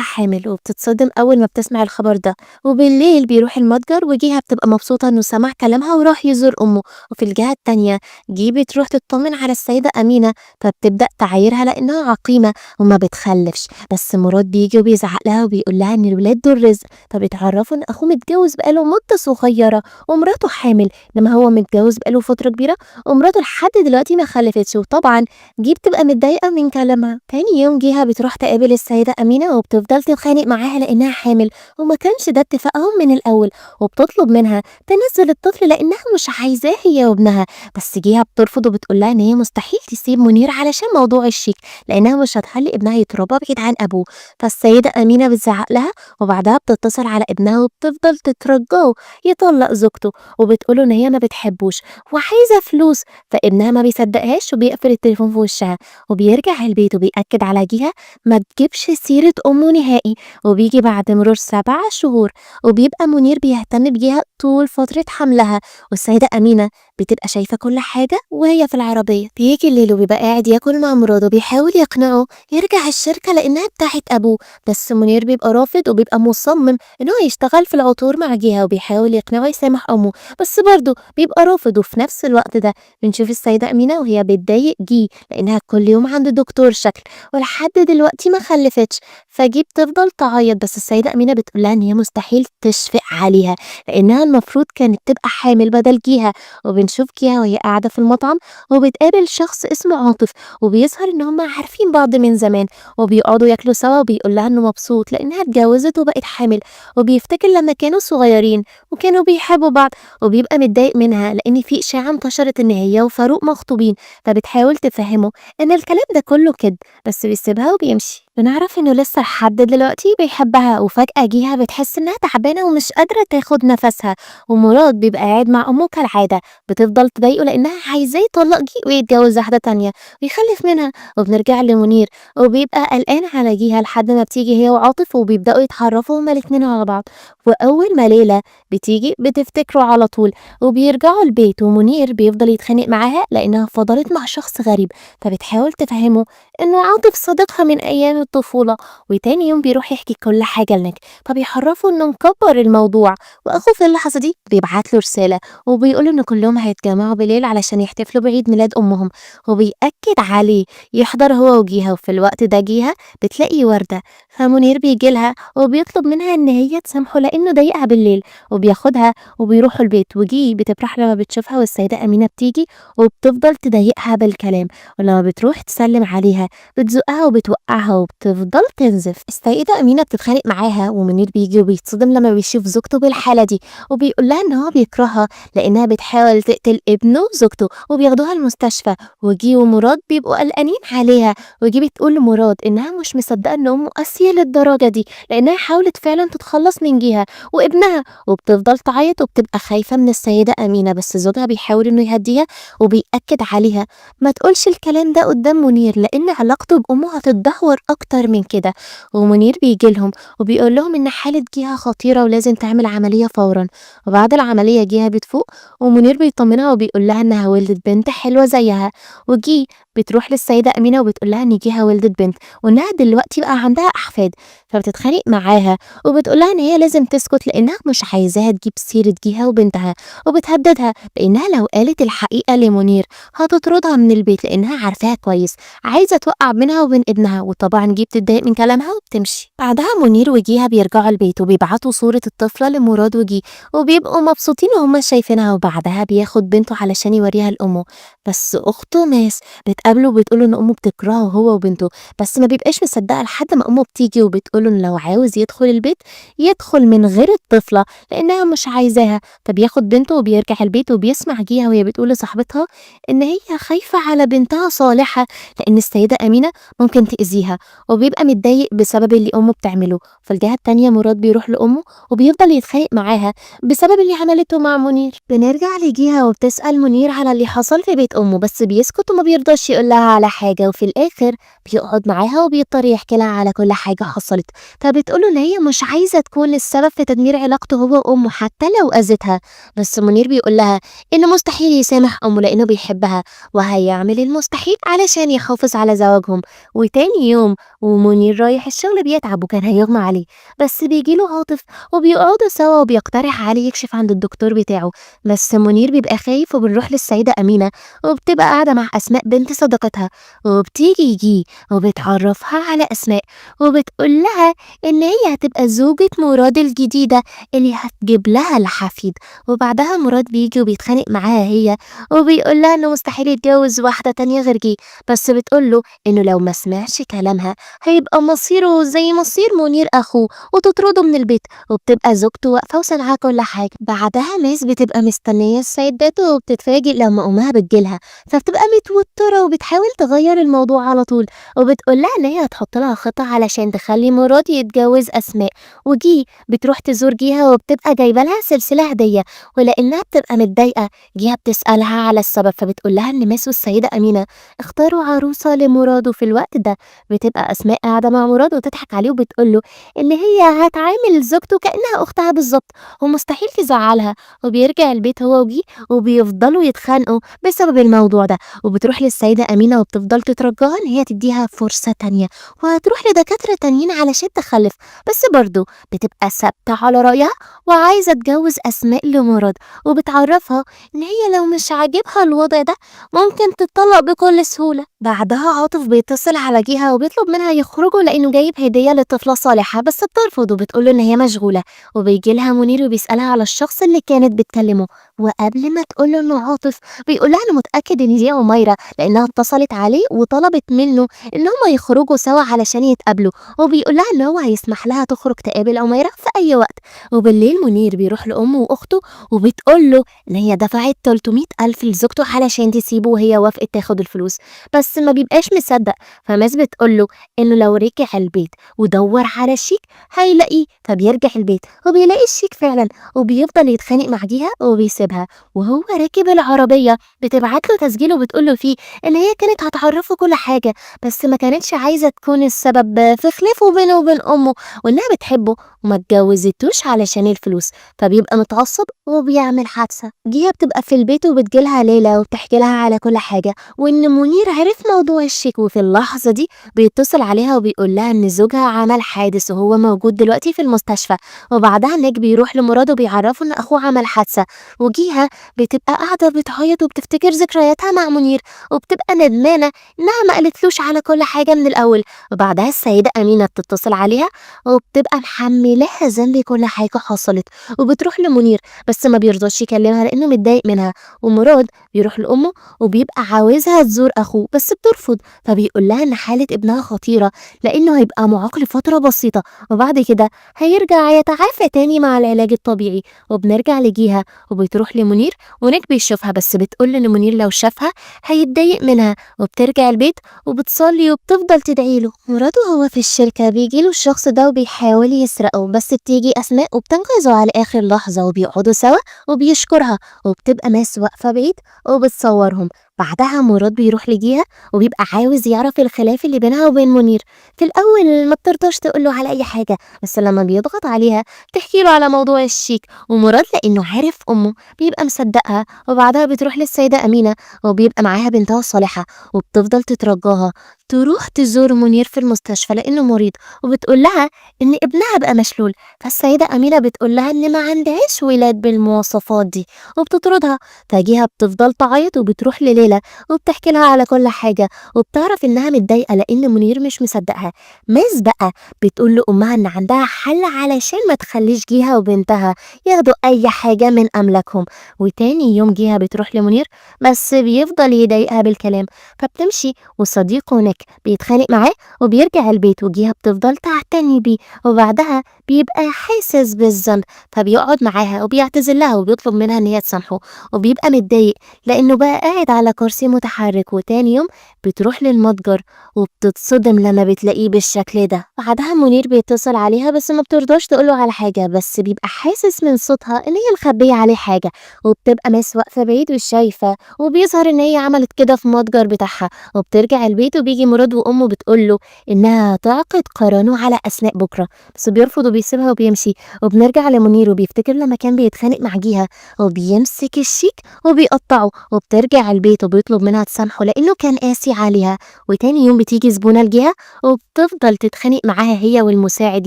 حامل، وبتتصدم أول ما بتسمع الخبر ده. وبالليل بيروح المتجر وجيها بتبقى مبسوطة إنه سمع كلامها وراح يزور أمه. وفي الجهة التانية جي بتروح تطمن على السيدة أمينة، فبتبدأ تعايرها لأنها عقيمة وما بتخلفش. بس مراد بيجي وبيزعق لها وبيقول لها إن الولاد دول رزق، فبتعرفه إن أخوه متجوز بقاله مدة صغيرة ومراته حامل، لما هو متجوز بقاله فترة كبيرة ومراته لحد دلوقتي ما خلفتش. وطبعا جي بتبقى متضايقة من كلامها. تاني يوم جيها بتروح تقابل السيدة أمينة وبتفضل تتخانق معاها لأنها حامل وما كانش ده اتفاقهم من الأول، وبتطلب منها تنزل الطفل لأنها مش عايزاه هي وابنها. بس جيها بترفض وبتقول لها إن هي مستحيل تسيب منير علشان موضوع الشيك، لأنها مش هتخلي ابنها يتربى بعيد عن أبوه. فالسيدة أمينة بتزعق لها، وبعدها بتتصل على ابنها وبتفضل تترجاه يطلق زوجته، وبتقوله إن هي ما بتحبوش وعايزة فلوس. فابنها ما بيصدقهاش وبيقفل التليفون في وشها. وبيرجع البيت وبيأكد على جيها ما تجيبش سيرة أمه نهائي. وبيجي بعد مرور 7 شهور وبيبقى منير بيهتم بجيها طول فترة حملها. والسيدة أمينة بتبقى شايفة كل حاجة وهي في العربية. بيجي الليل وبيبقى قاعد ياكل مع مراته بيحاول يقنعه يرجع الشركة لأنها بتاعت أبوه، بس منير بيبقى رافض وبيبقى مصمم إنه يشتغل في العطور مع جهة، وبيحاول يقنعه يسامح أمه بس برضه بيبقى رافض. وفي نفس الوقت ده بنشوف السيدة أمينة وهي بتضايق جي لأنها كل يوم عند دكتور شكل ولحد دلوقتي ما خلفتش. فجي بتفضل تعيط، بس السيدة أمينة بتقولها إن هي مستحيل تشفق عليها لأنها المفروض كانت تبقى حامل بدل جيها. وبنشوف جيها وهي قاعدة في المطعم وبتقابل شخص اسمه عاطف، وبيظهر إن هما عارفين بعض من زمان وبيقعدوا ياكلوا سوا، وبيقول لها إنه مبسوط لأنها اتجوزت وبقت حامل، وبيفتكر لما كانوا صغيرين وكانوا بيحبوا بعض. وبيبقى متضايق منها لأن في إشاعة انتشرت إن هي وفاروق مخطوبين، فبتحاول تفهمه إن الكلام ده كله كدب، بس بيسيبها وبيمشي. بنعرف إنه لسه لحد دلوقتي بيحبها، وفجأة جيها بتحس إنها تعبانة ومش قادرة تاخد نفسها. ومراد بيبقى قاعد مع أمه كالعادة بتفضل تضايقه لأنها عايزاه يطلق جي ويتجوز واحدة تانية ويخلف منها. وبنرجع لمنير وبيبقى قلقان على جيها لحد ما بتيجي هي وعاطف وبيبدأوا يتعرفوا هما الاتنين على بعض. وأول ما ليلى بتيجي بتفتكره على طول، وبيرجعوا البيت ومنير بيفضل يتخانق معاها لأنها فضلت مع شخص غريب، فبتحاول تفهمه إنه عاطف صديقها من أيام الطفولة. وتاني يوم بيروح يحكي كل حاجة لنيك، فبيحرفوا إنه مكبر الموضوع. وأخوه في اللحظة دي بيبعت له رسالة وبيقول إن كلهم هيتجمعوا بالليل علشان يحتفلوا بعيد ميلاد أمهم، وبيأكد عليه يحضر هو وجيها. وفي الوقت ده جيها بتلاقي وردة، فمنير بيجي لها وبيطلب منها إن هي تسامحه لأنه ضايقها بالليل، وبياخدها وبيروحوا البيت. وجي بتفرح لما بتشوفها، والسيدة أمينة بتيجي وبتفضل تضايقها بالكلام، ولما بتروح تسلم عليها بتزقها وبتوقعها وبتفضل تنزف. السيدة أمينة بتتخانق معاها، ومنير بيجي وبيتصدم لما بيشوف زوجته بالحالة دي، وبيقول لها إن هو بيكرهها لأنها بتحاول تقتل ابنه وزوجته، وبياخدوها المستشفى. وجي ومراد بيبقوا قلقانين عليها، وجي بتقول لمراد إنها مش مصدقة إن أمه قاسية للدرجة دي لأنها حاولت فعلا تتخلص من جيها وابنها. وبتفضل تعيط وبتبقى خايفة من السيدة أمينة، بس زوجها بيحاول إنه يهديها وبيأكد عليها ما تقولش الكلام ده قدام منير لأن علاقته بأمه هتتدهور أكتر من كده. ومنير بيجي لهم وبيقول لهم إن حالة جيها خطيرة ولازم تعمل عملية فورا. وبعد العملية جيها بتفوق، ومنير بيطمنها وبيقول لها إنها ولدت بنت حلوة زيها. وجي بتروح للسيدة أمينة وبتقول لها إن جيها ولدت بنت وإنها دلوقتي بقى عندها أحفاد، فبتتخانق معاها وبتقول لها إن هي لازم تسكت لأنها مش عايزاها تجيب سيرة جيها وبنتها، وبتهددها بإنها لو قالت الحقيقة لمنير هتطردها من البيت لأنها عارفاها كويس، عايزة توقع بينها وبين ابنها. وطبعا جي بتتضايق من كلامها وبتمشي. بعدها منير وجيها بيرجعوا البيت وبيبعتوا صورة الطفلة لمراد وجي، وبيبقوا مبسوطين وهما شايفينها. وبعدها بياخد بنته علشان يوريها لأمه، بس أخته ماس وبيتقابلوا وبتقول له إن أمه بتكرهه هو وبنته، بس ما بيبقاش مصدّقها لحد ما أمه بتيجي وبتقول له إن لو عاوز يدخل البيت، يدخل من غير الطفلة لإنها مش عايزاها، فبياخد بنته وبيرجع البيت وبيسمع جيها وهي بتقول لصاحبتها إن هي خايفة على بنتها صالحة، لإن السيدة أمينة ممكن تأذيها، وبيبقى متضايق بسبب اللي أمه بتعمله. في الجهة التانية مراد بيروح لأمه وبيفضل يتخانق معاها بسبب اللي عملته مع منير. بنرجع لجيها وبتسأل منير على اللي حصل في بيت أمه، بس بيسكت وما بيرضاش يقول لها على حاجة، وفي الآخر بيقعد معاها وبيضطر يحكي لها على كل حاجة حصلت، فبتقول له إن هي مش عايزة تكون السبب في تدمير علاقته هو وأمه حتى لو أذتها، بس منير بيقول لها إنه مستحيل يسامح أمه لإنه بيحبها وهيعمل المستحيل علشان يحافظ على زواجهم. وتاني يوم ومنير رايح الشغل بيتعب وكان هيغمى عليه، بس بيجيله عاطف وبيقعدوا سوا وبيقترح عليه يكشف عند الدكتور بتاعه، بس منير بيبقى خايف وبنروح للسيدة أمينة وبتبقى قاعدة مع أسماء بنت صديقتها، وبتيجي يجي وبتعرفها على أسماء وبتقول لها إن هي هتبقى زوجة مراد الجديدة اللي هتجيب لها الحفيد. وبعدها مراد بيجي وبيتخانق معاها هي وبيقول لها إنه مستحيل يتجوز واحدة تانية غير جي، بس بتقول له إنه لو ما سمعش كلامها هيبقى مصيره زي مصير منير أخوه وتطرده من البيت، وبتبقى زوجته واقفة وسامعاه كل حاجة. بعدها ناس بتبقى مستنية السيدات وبتتفاجئ لما أمها بتجيلها، فبتبقى متوترة وبتحاول تغير الموضوع على طول، وبتقول لها إن هي هتحط لها خطة علشان تخلي مراد يتجوز أسماء. وجي بتروح تزور جيها وبتبقى جايبة لها سلسلة هدية، ولأنها بتبقى متضايقة جيها بتسألها على السبب، فبتقول لها إن ماس والسيدة أمينة اختاروا عروسة لمراد، وفي الوقت ده بتبقى أسماء قاعدة مع مراد وتضحك عليه وبتقول له إن هي هتعامل زوجته كأنها أختها بالظبط ومستحيل تزعلها. وبيرجع البيت هو وجي وبيفضلوا يتخانقوا بسبب الموضوع ده، وبتروح للسيدة أمينة وبتفضل تترجاها إن هي تديها فرصة تانية وهتروح لدكاترة تانيين علشان تخلف، بس برضه بتبقى ثابتة على رأيها وعايزة تجوز أسماء لمراد، وبتعرفها إن هي لو مش عاجبها الوضع ده ممكن تتطلق بكل سهولة. بعدها عاطف بيتصل على جيها وبيطلب منها يخرجوا لأنه جايب هدية لطفلة صالحة، بس بترفض وبتقوله إن هي مشغولة. وبيجي لها منير وبيسألها على الشخص اللي كانت بتكلمه، وقبل ما تقوله إنه عاطف بيقولها إنه متأكد إن دي أميرة لأنها اتصلت عليه وطلبت منه إن هما يخرجوا سوا علشان يتقابلوا، وبيقولها إن هو هيسمح لها تخرج تقابل أميرة في أي وقت. وبالليل منير بيروح لأمه وأخته وبتقوله إن هي دفعت 300,000 لزوجته علشان تسيبه وهي وافقت تاخد الفلوس، بس ما بيبقاش مصدق، فماس بتقوله إنه لو رجع البيت ودور على الشيك هيلاقيه، فبيرجع البيت وبيلاقي الشيك فعلا وبيفضل يتخانق مع جيها وبيسيبها. وهو راكب العربية بتبعت له تسجيل وبتقوله فيه إن هي كانت هتعرفه كل حاجة، بس ما كانتش عايزة تكون السبب في خلافه بينه وبين أمه، وإنها بتحبه وما اتجوزتوش علشان الفلوس، فبيبقى متعصب وبيعمل حادثة. جيها بتبقى في البيت وبتجيلها ليلى وبتحكي لها على كل حاجة وإن منير عرف موضوع الشيك، وفي اللحظة دي بيتصل عليها وبيقول لها إن زوجها عمل حادث وهو موجود دلوقتي في المستشفى. وبعدها نيك بيروح لمراد وبيعرفه إن أخوه عمل حادثة، وجيها بتبقى قاعدة بتعيط وبتفتكر ذكرياتها مع منير وبتبقى ندمانة إنها ما قالتلوش على كل حاجة من الأول. وبعدها السيدة أمينة بتتصل عليها وبتبقى محملاها ذنب كل حاجة حصلت، وبتروح لمنير بس ما بيرضاش يكلمها لأنه متضايق منها. ومراد بيروح لأمه وبيبقى عاوزها تزور أخوه بس بترفض، فبيقول لها إن حالة ابنها خطيرة لأنه هيبقى معاق لفترة بسيطة وبعد كده هيرجع يتعافى تاني مع العلاج الطبيعي. وبنرجع لجيها وبتروح لمنير ونيك بيشوفها، بس بتقول إن منير لو شافها هيتضايق منها، وبترجع البيت وبتصلي وبتفضل تدعيله. مراد وهو في الشركة بيجيله الشخص ده وبيحاول يسرقه، بس بتيجي أسماء وبتنقذه على آخر لحظة وبيقعدوا سوا وبيشكرها، وبتبقى ناس واقفة بعيد وبتصورهم. بعدها مراد بيروح لجيها وبيبقى عاوز يعرف الخلاف اللي بينها وبين منير. في الأول ما بترضاش تقوله على أي حاجة، بس لما بيضغط عليها بتحكي له على موضوع الشيك، ومراد لأنه عارف أمه بيبقى مصدقها. وبعدها بتروح للسيدة أمينة وبيبقى معاها بنتها صالحة وبتفضل تترجاها تروح تزور منير في المستشفى لأنه مريض، وبتقول لها إن ابنها بقى مشلول. فالسيدة أمينة بتقول لها إن ما عندهاش ولاد بالمواصفات دي وبتطردها، فجيها بتفضل تعيط وبتروح لليلى ليلى وبتحكي لها على كل حاجة، وبتعرف إنها متضايقة لإن منير مش مصدقها. ماس بقى بتقول لأمها إن عندها حل علشان ما تخليش جيها وبنتها ياخدوا أي حاجة من أملاكهم. وتاني يوم جيها بتروح لمنير بس بيفضل يضايقها بالكلام، فبتمشي وصديقه نيك بيتخانق معاه وبيرجع البيت، وجيها بتفضل تعتني بيه، وبعدها بيبقى حاسس بالذنب فبيقعد معاها وبيعتذر لها وبيطلب منها إن هي تسامحه، وبيبقى متضايق لأنه بقى قاعد على كرسي متحرك. وتاني يوم بتروح للمتجر وبتتصدم لما بتلاقيه بالشكل ده. بعدها منير بيتصل عليها بس ما بترضاش تقوله على حاجة، بس بيبقى حاسس من صوتها إن هي مخبية عليه حاجة، وبتبقى ماس واقفة بعيد مش شايفة، وبيظهر إن هي عملت كده في متجر بتاعها. وبترجع البيت وبيجي مراد وأمه بتقوله إنها تعقد قرانه على أثناء بكرة، بس بيرفض وبيسيبها وبيمشي. وبنرجع لمنير وبيفتكر لما كان بيتخانق مع جيها وبيمسك الشيك وبيقطعه، وبترجع البيت وبيطلب منها تسامحه لأنه كان قاسي عليها. وتاني يوم بتيجي زبونة لجيها وبتفضل تتخانق معاها هي والمساعد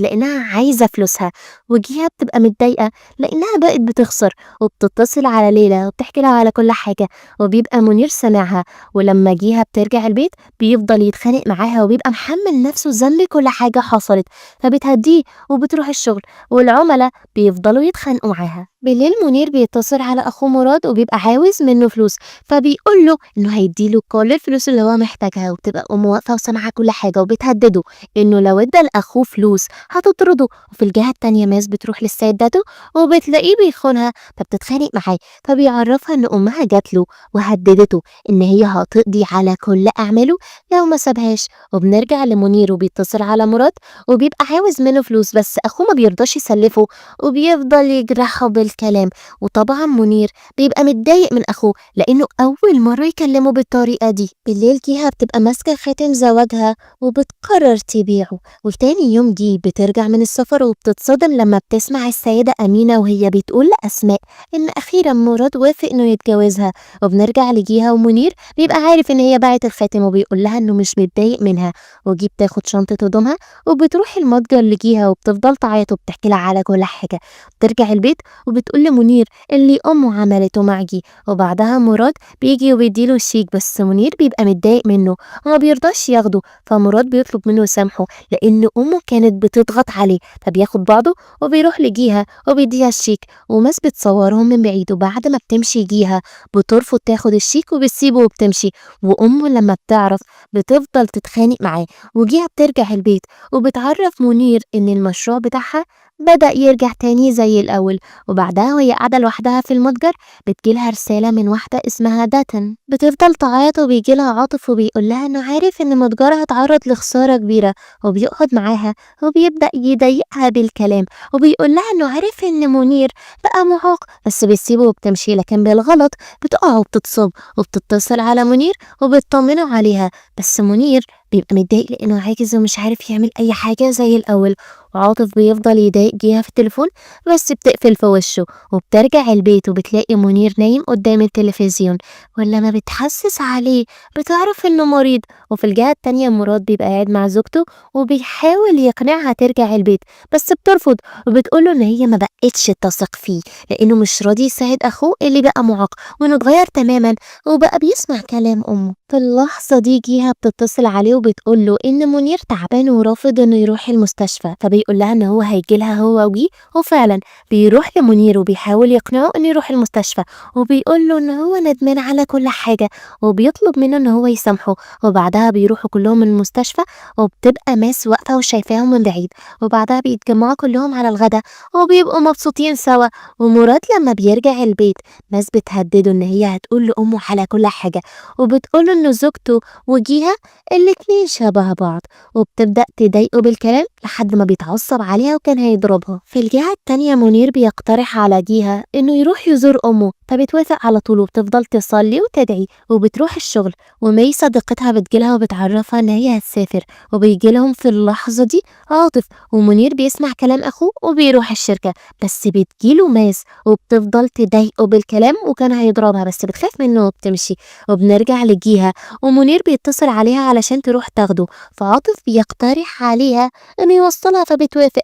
لأنها عايزة فلوسها، وجيها بتبقى متضايقة لأنها بقت بتخسر، وبتتصل على ليلى وبتحكي لها على كل حاجة، وبيبقى منير سامعها. ولما جيها بترجع البيت بيفضل يتخانق معاها وبيبقى محمل نفسه ذنب كل حاجة حصلت، فبتهديه وبتروح الشغل، والعملاء بيفضلوا يتخانقوا معاها. بالليل منير بيتصل على أخوه مراد وبيبقى عاوز منه فلوس، فبيقول له إنه هيديله كل الفلوس اللي هو محتاجها. وبتبقى أمه واقفة وسامعة كل حاجة وبتهدده إنه لو ادى لأخوه فلوس هتطرده. وفي الجهة التانية ماس بتروح للسيد داتو وبتلاقيه بيخونها، فبتتخانق معاه، فبيعرفها إن أمها جاتله وهددته إن هي هتقضي على كل أعماله لو ما سابهاش. وبنرجع لمنير وبيتصل على مراد وبيبقى عاوز منه فلوس، بس أخوه ما بيرضاش يسلفه وبيفضل يجرحه بالكلام. وطبعا منير بيبقى متضايق من أخوه لأنه أول مرة يكلمه بالطريقة دي. بالليل جيها بتبقى ماسكة خاتم زواجها وبتقرر تبيعه. وتاني يوم بترجع من السفر وبتتصدم لما بتسمع السيدة أمينة وهي بتقول لأسماء إن أخيرا مراد وافق إنه يتجوزها. وبنرجع لجيها ومنير بيبقى عارف إن هي باعت الخاتم وبيقول لها إنه مش متضايق منها، بتاخد شنطة هدومها وبتروح المتجر لجيها وبتفضل تعيط وبتحكي لها على كل حاجة. بترجع البيت وبتقول لمنير اللي أمه عملته مع وبعدها مراد بيجي وبيديله الشيك، بس منير بيبقى متضايق منه وما بيرضاش ياخده، فمراد بيطلب منه يسامحه لأن أمه كانت بتضغط عليه، فبياخد بعضه وبيروح لجيها وبيديها الشيك. وماس بتصورهم من بعيد، وبعد ما بتمشي جيها بترفض تاخد الشيك وبتسيبه وبتمشي. وأمه لما بتعرف بتفضل تتخانق معاه. وجيها بترجع البيت وبتعرف منير إن المشروع بتاعها بدأ يرجع تاني زي الأول. وبعدها وهي قاعدة لوحدها في المتجر بتجيلها رسالة من واحدة اسمها داتن، بتفضل تعيط وبيجيلها عاطف وبيقولها إنه عارف إن متجرها اتعرض لخسارة كبيرة، وبيقعد معاها وبيبدأ يضايقها بالكلام وبيقولها إنه عارف إن منير بقى معاق، بس بتسيبه وبتمشي، لكن بالغلط بتقع وبتتصاب. وبتتصل على منير وبتطمنه عليها، بس منير بيبقى متضايق لأنه عاجز ومش عارف يعمل أي حاجة زي الأول. وعاطف بيفضل يضايق جيها في التليفون بس بتقفل في وشه. وبترجع البيت وبتلاقي منير نايم قدام التلفزيون، ولما بتحسس عليه بتعرف إنه مريض. وفي الجهة التانية مراد بيبقى قاعد مع زوجته وبيحاول يقنعها ترجع البيت، بس بترفض وبتقوله إن هي ما بقتش تثق فيه لأنه مش راضي يساعد أخوه اللي بقى معاق، وإنه اتغير تماما وبقى بيسمع كلام أمه. في اللحظة دي جيها بتتصل عليه وبتقوله إن منير تعبان ورافض إنه يروح المستشفى، فبيقول لها إن هو هيجي لها هو وجي. وفعلا بيروح لمنير وبيحاول يقنعه إنه يروح المستشفى، وبيقول له إن هو ندمان على كل حاجة وبيطلب منه إن هو يسامحه. وبعدها بيروحوا كلهم المستشفى وبتبقى ماس واقفة وشايفاهم من بعيد، وبعدها بيتجمعوا كلهم على الغدا وبيبقوا مبسوطين سوا. ومراد لما بيرجع البيت ماس بتهدده إن هي هتقول لأمه على كل حاجة، وبتقوله إنه زوجته وجيها الاتنين شبه بعض، وبتبدأ تضايقه بالكلام لحد ما بيتعصب عليها وكان هيضربها. في الجهة التانية منير بيقترح على جيها إنه يروح يزور أمه، فبتوافق على طول وبتفضل تصلي وتدعي وبتروح الشغل. ومي صديقتها بتجيلها وبتعرفها إن هي هتسافر، وبيجيلهم في اللحظة دي عاطف، ومنير بيسمع كلام أخوه وبيروح الشركة، بس بتجيله ماس وبتفضل تضايقه بالكلام وكان هيضربها بس بتخاف منه وبتمشي. وبنرجع لجيها ومنير بيتصل عليها علشان تروح تاخده، فعاطف بيقترح عليها إنه يوصلها فبتوافق.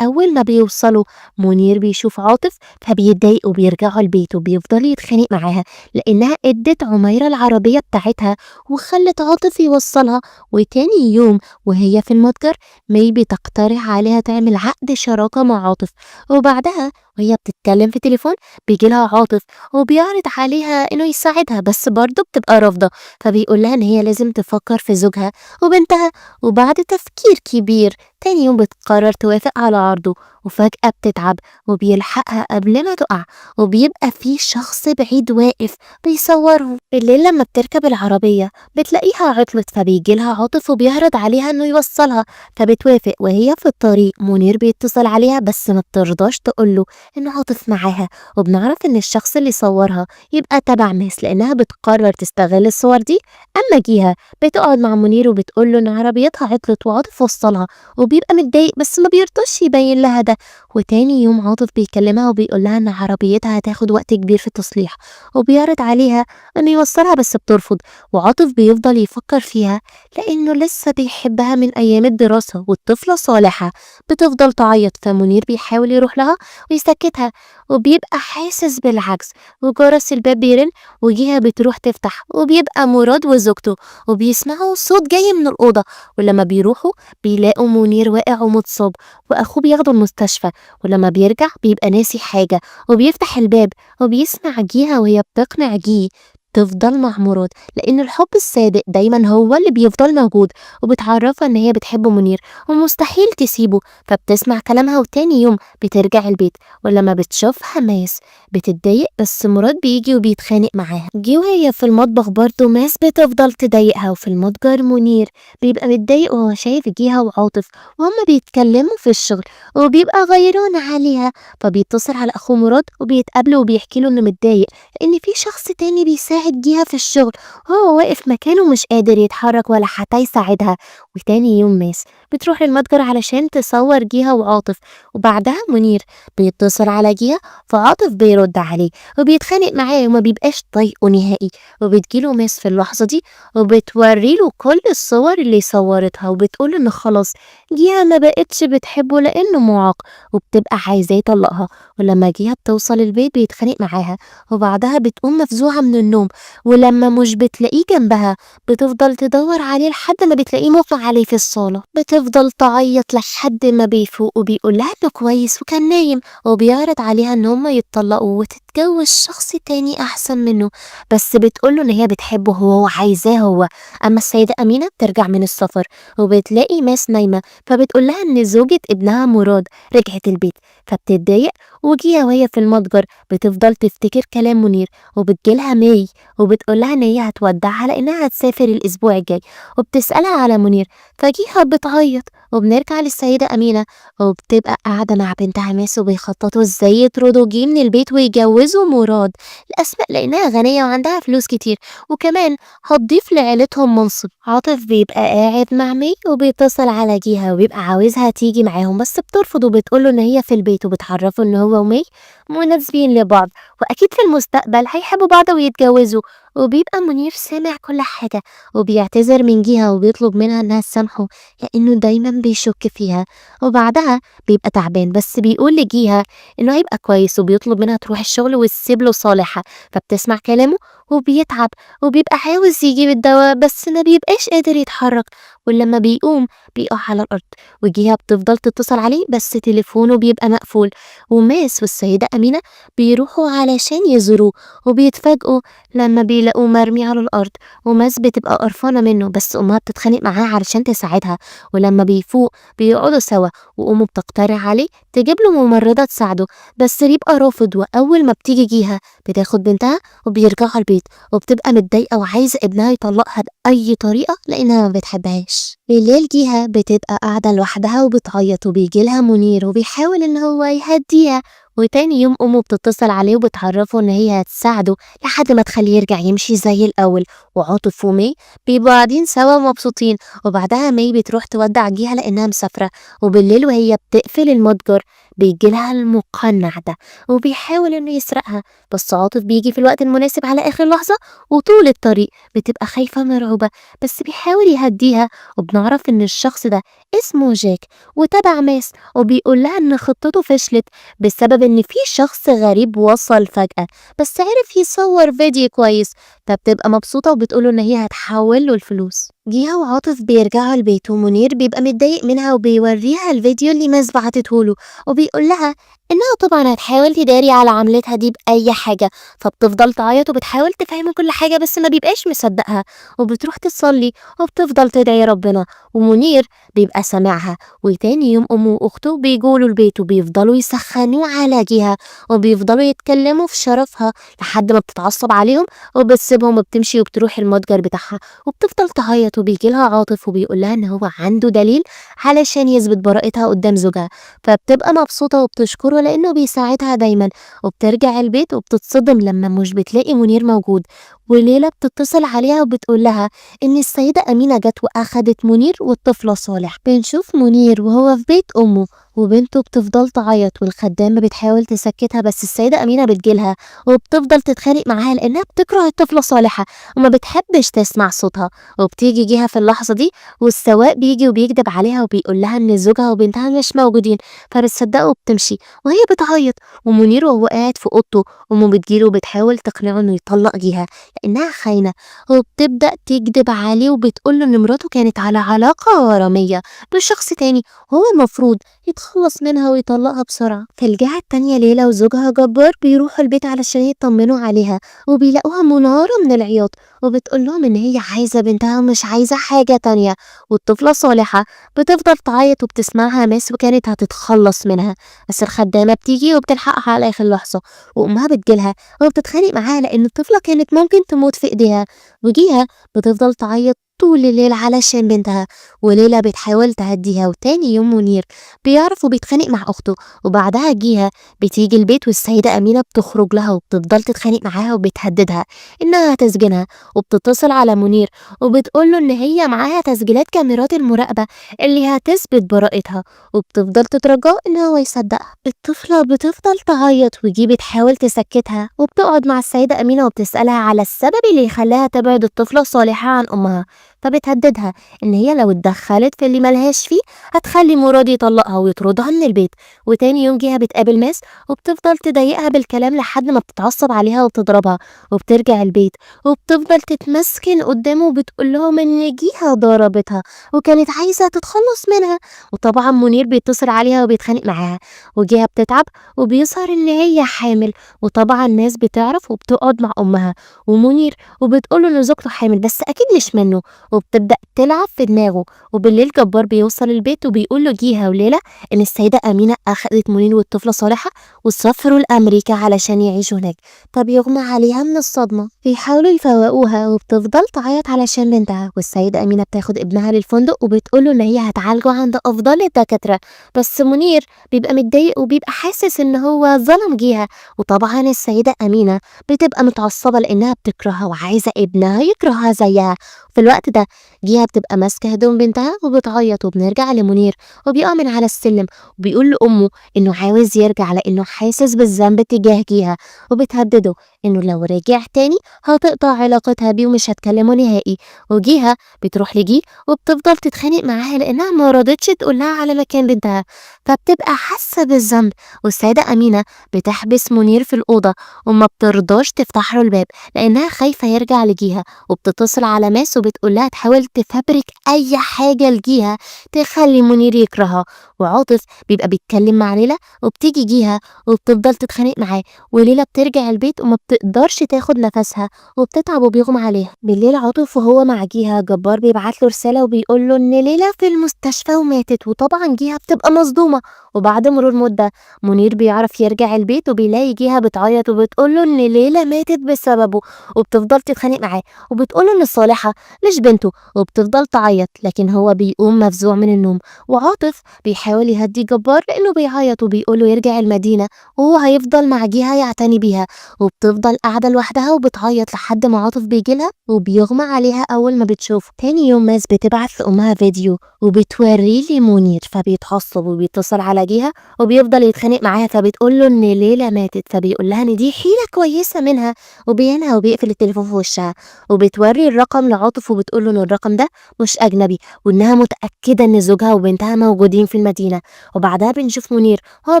أول ما بيوصلوا منير بيشوف عاطف فبيتضايق وبيرجعوا البيت وبيفضل يتخانق معاها لأنها ادت عميرة العربية بتاعتها وخلت عاطف يوصلها. وتاني يوم وهي في المتجر مي بتقترح عليها تعمل عقد شراكة مع عاطف، وبعدها وهي بتتكلم في تليفون بيجيلها عاطف وبيعرض عليها انه يساعدها بس برضه بتبقى رافضة، فبيقول لها ان هي لازم تفكر في زوجها وبنتها. وبعد تفكير كبير تاني يوم بتقرر توافق على عرضه، وفجأة بتتعب وبيلحقها قبل ما تقع، وبيبقى في شخص بعيد واقف بيصورهم. بالليل لما بتركب العربية بتلاقيها عطلت فبيجيلها عاطف وبيعرض عليها انه يوصلها، فبتوافق. وهي في الطريق منير بيتصل عليها بس ما بترضاش تقوله انه عاطف معاها، وبنعرف ان الشخص اللي صورها يبقى تبع ماس لانها بتقرر تستغل الصور دي. اما جيها بتقعد مع منير وبتقوله ان عربيتها عطلت وعاطف وصلها، وبيبقى متضايق بس ما بيرضاش يبين لها ده. وتاني يوم عاطف بيكلمها وبيقول لها ان عربيتها هتاخد وقت كبير في التصليح، وبيعرض عليها انه يوصلها بس بترفض. وعاطف بيفضل يفكر فيها لانه لسه بيحبها من ايام الدراسة والطفلة صالحة. بتفضل تعيط فمنير بيحاول يروح لها ويسكتها، وبيبقى حاسس بالعجز. وجرس الباب بيرن وجيها بتروح تفتح وبيبقى مراد وزوجته وبيسمعوا صوت جاي من الأوضة. ولما بيروحوا بيلاقوا منير واقع ومتصاب وأخوه بياخده المستشفى. ولما بيرجع بيبقى ناسي حاجة وبيفتح الباب وبيسمع جيها وهي بتقنع جيه تفضل مع مراد لأن الحب الصادق دايما هو اللي بيفضل موجود، وبتعرفها إن هي بتحب منير ومستحيل تسيبه. فبتسمع كلامها وتاني يوم بترجع البيت. ولما بتشوف ماس بتتضايق بس مراد بيجي وبيتخانق معاها. جي وهي في المطبخ برضه ماس بتفضل تضايقها، وفي المتجر منير بيبقى متضايق وهو شايف جيها وعاطف وهما بيتكلموا في الشغل وبيبقى غيران عليها. فبيتصل على أخوه مراد وبيتقابلوا وبيحكي له إنه متضايق لأن في شخص تاني بيساعد جيها في الشغل وهو واقف مكانه مش قادر يتحرك ولا حتى يساعدها. وتاني يوم ماس بتروح المتجر علشان تصور جيها وعاطف، وبعدها منير بيتصل على جيها فعاطف بيرد عليه وبيتخانق معاه وما بيبقاش طايقه نهائي. وبتجيله ماس في اللحظة دي وبتوريله كل الصور اللي صورتها وبتقول إن خلاص جيها ما بقتش بتحبه لأنه معاق وبتبقى عايزاه يطلقها. ولما جيها بتوصل البيت بيتخانق معاها، وبعدها بتقوم مفزوعة من النوم. ولما مش بتلاقيه جنبها بتفضل تدور عليه لحد ما بتلاقيه مغمى عليه في الصالة. بتفضل تعيط لحد ما بيفوق وبيقول لها انه كويس وكان نايم، وبيعرض عليها ان هما يتطلقوا وتتجوز شخص تاني احسن منه، بس بتقوله ان هي بتحبه هو وعايزاه هو. اما السيدة امينة بترجع من السفر وبتلاقي ماس نايمة، فبتقول لها ان زوجة ابنها مراد رجعت البيت، فبتتضايق. وجيها وهي في المتجر بتفضل تفتكر كلام منير وبتجيلها مي وبتقولها ان هي هتودعها لانها هتسافر الاسبوع الجاي، وبتسألها على منير فجيها بتعيط. وبنرجع للسيدة أمينة وبتبقى قاعدة مع بنتها ماس وبيخططوا ازاي يطردوا جيه من البيت ويجوزوا مراد لأسماء لأنها غنية وعندها فلوس كتير وكمان هتضيف لعيلتهم منصب. عاطف بيبقى قاعد مع مي وبيتصل على جيها وبيبقى عاوزها تيجي معاهم بس بترفض وبتقوله ان هي في البيت، وبتعرفه ان هو ومي مناسبين لبعض واكيد في المستقبل هيحبوا بعض ويتجوزوا. وبيبقى منير سامع كل حاجة وبيعتذر من جهة وبيطلب منها انها تسامحه لانه دايما بيشك فيها. وبعدها بيبقى تعبان بس بيقول لجيها انه هيبقى كويس وبيطلب منها تروح الشغل وتسيب له صالحة، فبتسمع كلامه وبيتعب وبيبقى عاوز يجيب الدواء بس ما بيبقاش قادر يتحرك. ولما بيقوم بيقع على الأرض وجيها بتفضل تتصل عليه بس تليفونه بيبقى مقفول. وماس والسيدة أمينة بيروحوا علشان يزوروه وبيتفاجئوا لما بيلاقوه مرمي على الأرض، وماس بتبقى قرفانة منه بس أمها بتتخانق معاه علشان تساعدها. ولما بيفوق بيقعدوا سوا وأمه بتقترح عليه تجيب له ممرضة تساعده بس بيبقى رافض. وأول ما بتيجي جيها بتاخد بنتها وبيرجعوا البيت وبتبقى متضايقة وعايزة ابنها يطلقها بأي طريقة لأنها ما بتحبهاش. بالليل جيها بتبقى قاعدة لوحدها وبتعيط وبيجيلها منير وبيحاول إن هو يهديها. وتاني يوم أمه بتتصل عليه وبتعرفه إن هي هتساعده لحد ما تخليه يرجع يمشي زي الأول. وعاطف ومي بيبقوا قاعدين سوا مبسوطين، وبعدها مي بتروح تودع جيها لأنها مسافرة. وبالليل وهي بتقفل المتجر بيجيلها المقنع ده وبيحاول إنه يسرقها، بس عاطف بيجي في الوقت المناسب على آخر لحظة، وطول الطريق بتبقى خايفة مرعوبة، بس بيحاول يهديها. وبنعرف إن الشخص ده اسمه جاك وتبع ماس، وبيقول لها إن خطته فشلت بسبب إن في شخص غريب وصل فجأة بس عرف يصور فيديو كويس. فبتبقى مبسوطة وبتقوله إن هي هتحول له الفلوس. جيها وعاطف بيرجعوا البيت ومنير بيبقى متضايق منها وبيوريها الفيديو اللي ماس بعتته له، وبيقول لها إنها طبعا هتحاول تداري على عملتها دي بأي حاجة. فبتفضل تعيط وبتحاول تفهمه كل حاجة بس ما بيبقاش مصدقها، وبتروح تصلي وبتفضل تدعي ربنا. ومنير بيبقى سامعها. وتاني يوم أمه وأخته بيجولوا البيت وبيفضلوا يسخنوه على جهة، وبيفضلوا يتكلموا في شرفها لحد ما بتتعصب عليهم وبتسيبهم وبتمشي وبتروح المتجر بتاعها. وبتفضل تعيط وبيجيلها عاطف وبيقول لها إن هو عنده دليل علشان يثبت براءتها قدام زوجها. فبتبقى مبسوطة وبتشكره لأنه بيساعدها دايما. وبترجع البيت وبتتصدم لما مش بتلاقي منير موجود. وليلى بتتصل عليها وبتقول لها إن السيدة أمينة جت وأخدت منير والطفلة صالح. بنشوف منير وهو في بيت أمه وبنته بتفضل تعيط، والخدامة بتحاول تسكتها بس السيدة أمينة بتجيلها وبتفضل تتخانق معاها لأنها بتكره الطفلة صالحة وما بتحبش تسمع صوتها. وبتيجي جيها في اللحظة دي والسواق بيجي وبيكدب عليها وبيقول لها إن زوجها وبنتها مش موجودين، فبتصدقه وبتمشي وهي بتعيط. ومنير وهو قاعد في أوضته أمه بتجيله وبتحاول تقنعه إنه يطلق جيها لأنها خاينة، وبتبدأ تكدب عليه وبتقوله إن مراته كانت على علاقة غرامية بشخص تاني هو المفروض يتخلص منها ويطلقها بسرعة. في الجهة التانية ليلى وزوجها جبار بيروحوا البيت علشان يطمنوا عليها وبيلاقوها منهارة من العياط، وبتقول لهم إن هي عايزة بنتها ومش عايزة حاجة تانية. والطفلة صالحة بتفضل تعيط وبتسمعها ماس وكانت هتتخلص منها، بس الخدامة بتيجي وبتلحقها على آخر لحظة. وأمها بتجيلها وبتتخانق معاها لأن الطفلة كانت ممكن تموت في إيديها. وجيها بتفضل تعيط طول الليل علشان بنتها، وليلى بتحاول تهديها. وتاني يوم منير بيعرف وبيتخانق مع أخته، وبعدها جيها بتيجي البيت والسيدة أمينة بتخرج لها وبتفضل تتخانق معاها وبتهددها إنها هتسجنها. وبتتصل على منير وبتقوله إن هي معاها تسجيلات كاميرات المراقبة اللي هتثبت براءتها، وبتفضل تترجاه إن هو يصدقها. الطفلة بتفضل تعيط وجي بتحاول تسكتها وبتقعد مع السيدة أمينة وبتسألها على السبب اللي خلاها تبعد الطفلة صالحة عن أمها. فبتهددها إن هي لو اتدخلت في اللي ملهاش فيه هتخلي مراد يطلقها ويطردها من البيت. وتاني يوم جيها بتقابل ماس وبتفضل تضايقها بالكلام لحد ما بتتعصب عليها وبتضربها. وبترجع البيت وبتفضل تتمسكن قدامه وبتقول لهم إن جيها ضربتها وكانت عايزة تتخلص منها. وطبعا منير بيتصل عليها وبيتخانق معاها، وجيها بتتعب وبيظهر إن هي حامل. وطبعا الناس بتعرف وبتقعد مع أمها ومنير وبتقوله إن زوجته حامل بس أكيد مش منه، وبتبدأ تلعب في دماغه. وبالليل جبار بيوصل البيت وبيقول له جيها وليلى إن السيدة أمينة أخدت منير والطفلة صالحة وسافروا لأمريكا علشان يعيشوا هناك. فبيغمى عليها من الصدمة، بيحاولوا يفوقوها وبتفضل تعيط علشان بنتها. والسيدة أمينة بتاخد ابنها للفندق وبتقوله إن هي هتعالجه عند أفضل الدكاترة، بس منير بيبقى متضايق وبيبقى حاسس إن هو ظلم جيها. وطبعا السيدة أمينة بتبقى متعصبة لأنها بتكرهها وعايزة ابنها يكرهها زيها. في الوقت ده جيها بتبقى ماسكة هدوم بنتها وبتعيط، وبنرجع لمنير وبيقع من على السلم وبيقول لأمه إنه عاوز يرجع لأنه حاسس بالذنب تجاه جيها، وبتهدده إنه لو رجع تاني هتقطع علاقتها بيه ومش هتكلمه نهائي. وجيها بتروح لجي وبتفضل تتخانق معاها لأنها ما رضتش تقولها على مكان بنتها، فبتبقى حاسة بالذنب. والسيدة أمينة بتحبس منير في الأوضة وما بترضاش تفتح له الباب لأنها خايفة يرجع لجيها. وبتتصل على ماس وبتقولها تحاول تفبرك أي حاجة لجيها تخلي منير يكرهها. وعاطف بيبقى بيتكلم مع ليلى وبتيجي جيها وبتفضل تتخانق معاه، وليلى بترجع البيت وما بتقدرش تاخد نفسها وبتتعب وبيغمى عليها. بالليل عاطف وهو مع جيها جبار بيبعت له رسالة وبيقول له إن ليلى في المستشفى وماتت، وطبعا جيها بتبقى مصدومة. وبعد مرور مدة منير بيعرف يرجع البيت وبيلاقي جيها بتعيط وبتقول له إن ليلى ماتت بسببه، وبتفضل تتخانق معاه وبتقول إن صالحة مش بنته، وبتفضل تعيط لكن هو بيقوم مفزوع من النوم. وعاطف بيحاول بيحاول يهدي جبار لأنه بيعيط وبيقوله يرجع المدينة وهو هيفضل مع جهة يعتني بيها، وبتفضل قاعدة لوحدها وبتعيط لحد ما عاطف بيجيلها وبيغمى عليها أول ما بتشوفه. تاني يوم ماس بتبعت لأمها فيديو وبتوريه لمنير، فبيتعصب وبيتصل على جهة وبيفضل يتخانق معاها، فبتقول له إن ليلى ماتت، فبيقول لها إن دي حيلة كويسة منها وبينها وبيقفل التليفون في وشها. وبتوري الرقم لعاطف وبتقول له إن الرقم ده مش أجنبي وإنها متأكدة إن زوجها وبنتها موجودين في المدينة. وبعدها بنشوف منير هو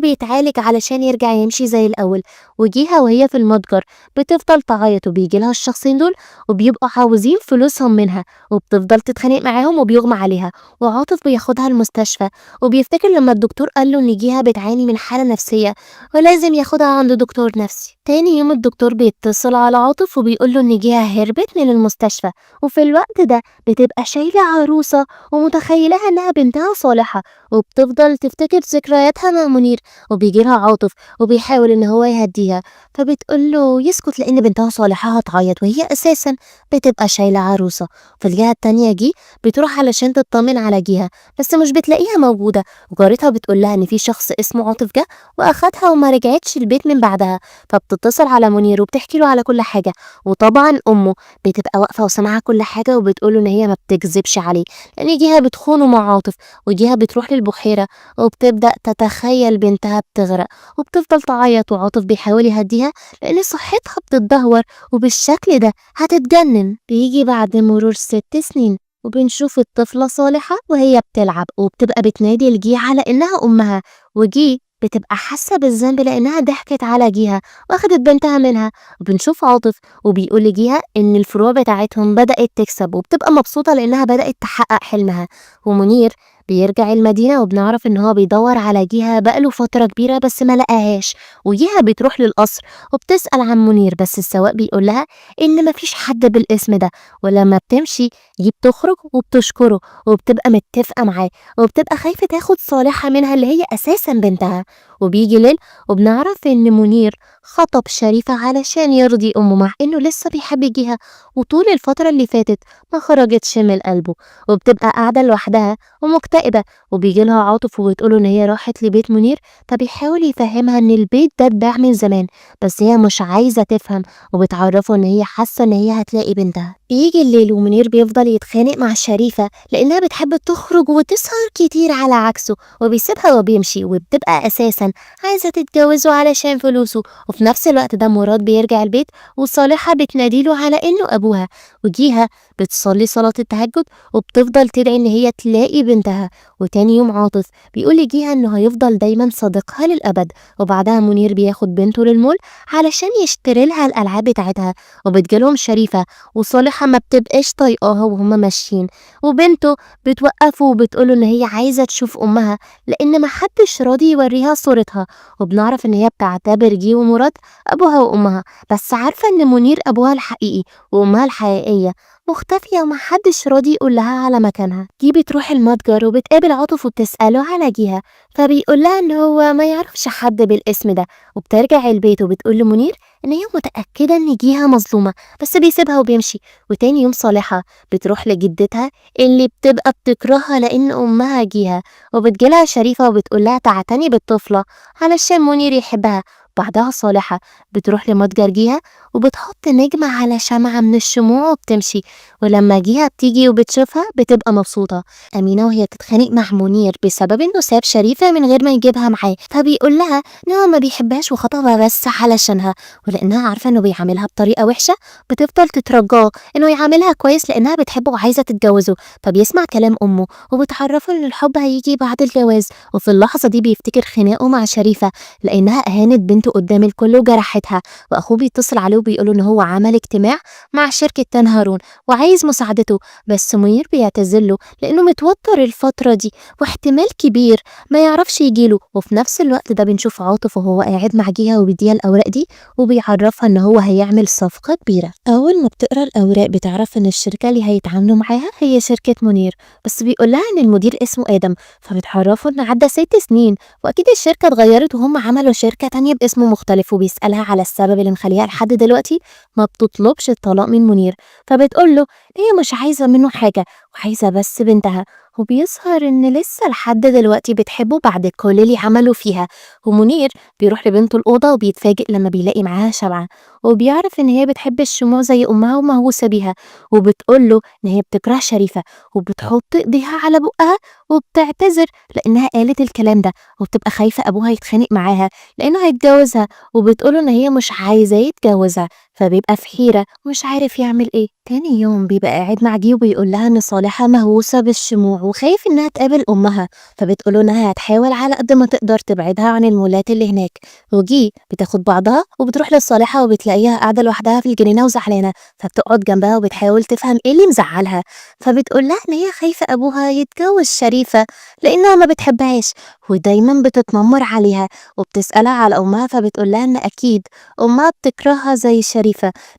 بيتعالج علشان يرجع يمشي زي الأول، وجيها وهي في المتجر بتفضل تعيط وبيجي لها الشخصين دول وبيبقوا عاوزين فلوسهم منها، وبتفضل تتخانق معاهم وبيغمى عليها. وعاطف بياخدها المستشفى وبيفتكر لما الدكتور قال له ان جيها بتعاني من حالة نفسية ولازم ياخدها عند دكتور نفسي. تاني يوم الدكتور بيتصل على عاطف وبيقول له ان جيها هربت من المستشفى، وفي الوقت ده بتبقى شايلة عروسة ومتخيلها انها بنتها صالحة، وبتفضل تفتكر ذكرياتها مع منير. وبيجي لها عاطف وبيحاول ان هو يهديها، فبتقول له يسكت لان بنتها صالحة هتعيط وهي اساسا بتبقى شايلة عروسة. في الجهة التانية بتروح علشان تطمن على جيها بس مش بتلاقيها موجودة، وجارتها بتقول لها ان في شخص اسمه عاطف جه واخدها وما رجعتش البيت من بعدها. فبتتصل على منير وبتحكي له على كل حاجة، وطبعا امه بتبقى واقفة وسامعة كل حاجة وبتقوله ان هي ما بتكذبش عليه لان جيها بتخونه مع عاطف. وجيها بتروح للبحيرة وبتبدأ تتخيل بنتها بتغرق وبتفضل تعيط، وعاطف بيحاول يهديها لان صحتها بتتدهور وبالشكل ده هتتجنن. بيجي بعد مرور 6 سنين وبنشوف الطفلة صالحة وهي بتلعب وبتبقى بتنادي لجيه على إنها أمها، وجيه بتبقى حاسة بالذنب لأنها ضحكت على جيها واخدت بنتها منها. وبنشوف عاطف وبيقول لجيها إن الفروع بتاعتهم بدأت تكسب وبتبقى مبسوطة لأنها بدأت تحقق حلمها. ومنير بيرجع المدينة وبنعرف إن هو بيدور على جيها بقاله فترة كبيرة بس ما لقاهاش، وجيها بتروح للقصر وبتسأل عن منير بس السواق بيقول لها إن مفيش حد بالاسم ده. ولما بتمشي بتخرج وبتشكره وبتبقى متفقة معاه وبتبقى خايفة تاخد صالحة منها اللي هي أساسا بنتها. وبيجي ليل وبنعرف إن منير خطب شريفة علشان يرضي أمه مع إنه لسه بيحب جيها، وطول الفترة اللي فاتت ما خرجتش من قلبه. وبتبقى قاعدة لوحدها ومكتئبة، وبيجي لها عاطف وبتقوله إن هي راحت لبيت منير، فبيحاول يفهمها إن البيت ده اتباع من زمان بس هي مش عايزة تفهم، وبتعرفه إن هي حاسة إن هي هتلاقي بنتها. بيجي الليل ومنير بيفضل يتخانق مع شريفة لأنها بتحب تخرج وتسهر كتير على عكسه، وبيسيبها وبيمشي وبتبقى أساسا عايزة تتجوزه علشان فلوسه. وفي نفس الوقت ده مراد بيرجع البيت وصالحة بتناديله على إنه أبوها، وجيها بتصلي صلاة التهجد وبتفضل تدعي إن هي تلاقي بنتها. وتاني يوم عاطف بيقول لجيها إنه هيفضل دايما صديقها للأبد. وبعدها منير بياخد بنته للمول علشان يشتري لها الألعاب بتاعتها، وبتجيلهم شريفة وصالحة ما بتبقاش طايقاها وهما ماشيين، وبنته بتوقفه وبتقوله إن هي عايزة تشوف أمها لأن محدش راضي يوريها صورتها. وبنعرف إن هي بتعتبر جي ومراد أبوها وأمها، بس عارفة إن منير أبوها الحقيقي وأمها الحقيقية مختفية ومحدش راضي يقولها على مكانها. جي بتروح المتجر وبتقابل عاطف وبتسأله على جيها، فبيقول لها إن هو ما يعرفش حد بالاسم ده. وبترجع البيت وبتقول لمنير إن هي متأكدة إن جيها مظلومة بس بيسيبها وبيمشي. وتاني يوم صالحة بتروح لجدتها اللي بتبقى بتكرهها لأن أمها جيها، وبتجيلها شريفة وبتقولها تعتني بالطفلة علشان منير يحبها. بعدها صالحة بتروح لمتجر جيها وبتحط نجمة على شمعة من الشموع وبتمشي، ولما جيها بتيجي وبتشوفها بتبقى مبسوطة. أمينة وهي بتتخانق مع منير بسبب إنه ساب شريفة من غير ما يجيبها معاه، فبيقول لها إن هو ما بيحبهاش وخطبها بس علشانها، ولأنها عارفة إنه بيعاملها بطريقة وحشة بتفضل تترجاه إنه يعاملها كويس لأنها بتحبه وعايزة تتجوزه. فبيسمع كلام أمه وبتعرفه إن الحب هيجي بعد الجواز. وفي اللحظة دي بيفتكر خناقه مع شريفة لأنها أهانت بنته قدام الكل وجرحتها، وأخوه بيتصل عليه وبيقوله إن هو عمل اجتماع مع شركة تان هارون وعايز مساعدته، بس منير بيعتذرله لأنه متوتر الفترة دي واحتمال كبير ما يعرفش يجيله. وفي نفس الوقت ده بنشوف عاطف وهو قاعد مع جيها وبيديها الأوراق دي وبيعرفها إن هو هيعمل صفقة كبيرة. أول ما بتقرأ الأوراق بتعرف إن الشركة اللي هيتعاملوا معاها هي شركة منير، بس بيقول لها إن المدير اسمه آدم، فبتعرفه إن عدى 6 سنين وأكيد الشركة اتغيرت وهم عملوا شركة تانية باسم مختلف، وبيسألها على السبب اللي مخليها لحد دلوقتي ما بتطلبش الطلاق من منير. فبتقول له هي مش عايزة منه حاجة وعايزة بس بنتها. وبيظهر إن لسه لحد دلوقتي بتحبه بعد كل اللي عمله فيها. ومنير بيروح لبنته الأوضة وبيتفاجئ لما بيلاقي معاها شمعة، وبيعرف إن هي بتحب الشموع زي أمها ومهووسة بيها، وبتقوله إن هي بتكره شريفة، وبتحط إيديها على بقها وبتعتذر لأنها قالت الكلام ده، وبتبقى خايفة أبوها يتخانق معاها لأنه هيتجوزها، وبتقوله إن هي مش عايزاه يتجوزها. فبيبقى في حيرة ومش عارف يعمل إيه. تاني يوم بيبقى قاعد مع جيه وبيقول لها إن صالحة مهووسة بالشموع وخايف إنها تقابل أمها، فبتقوله إنها هتحاول على قد ما تقدر تبعدها عن المولات اللي هناك. وجيه بتاخد بعضها وبتروح لصالحة وبتلاقيها قاعدة لوحدها في الجنينة وزعلانة، فبتقعد جنبها وبتحاول تفهم إيه اللي مزعلها. فبتقول لها إن هي خايفة أبوها يتجوز شريفة لأنها ما بتحبهاش ودايما بتتنمر عليها، وبتسألها على أمها فبتقول لها إن أكيد أمها بتكرهها زي شريفة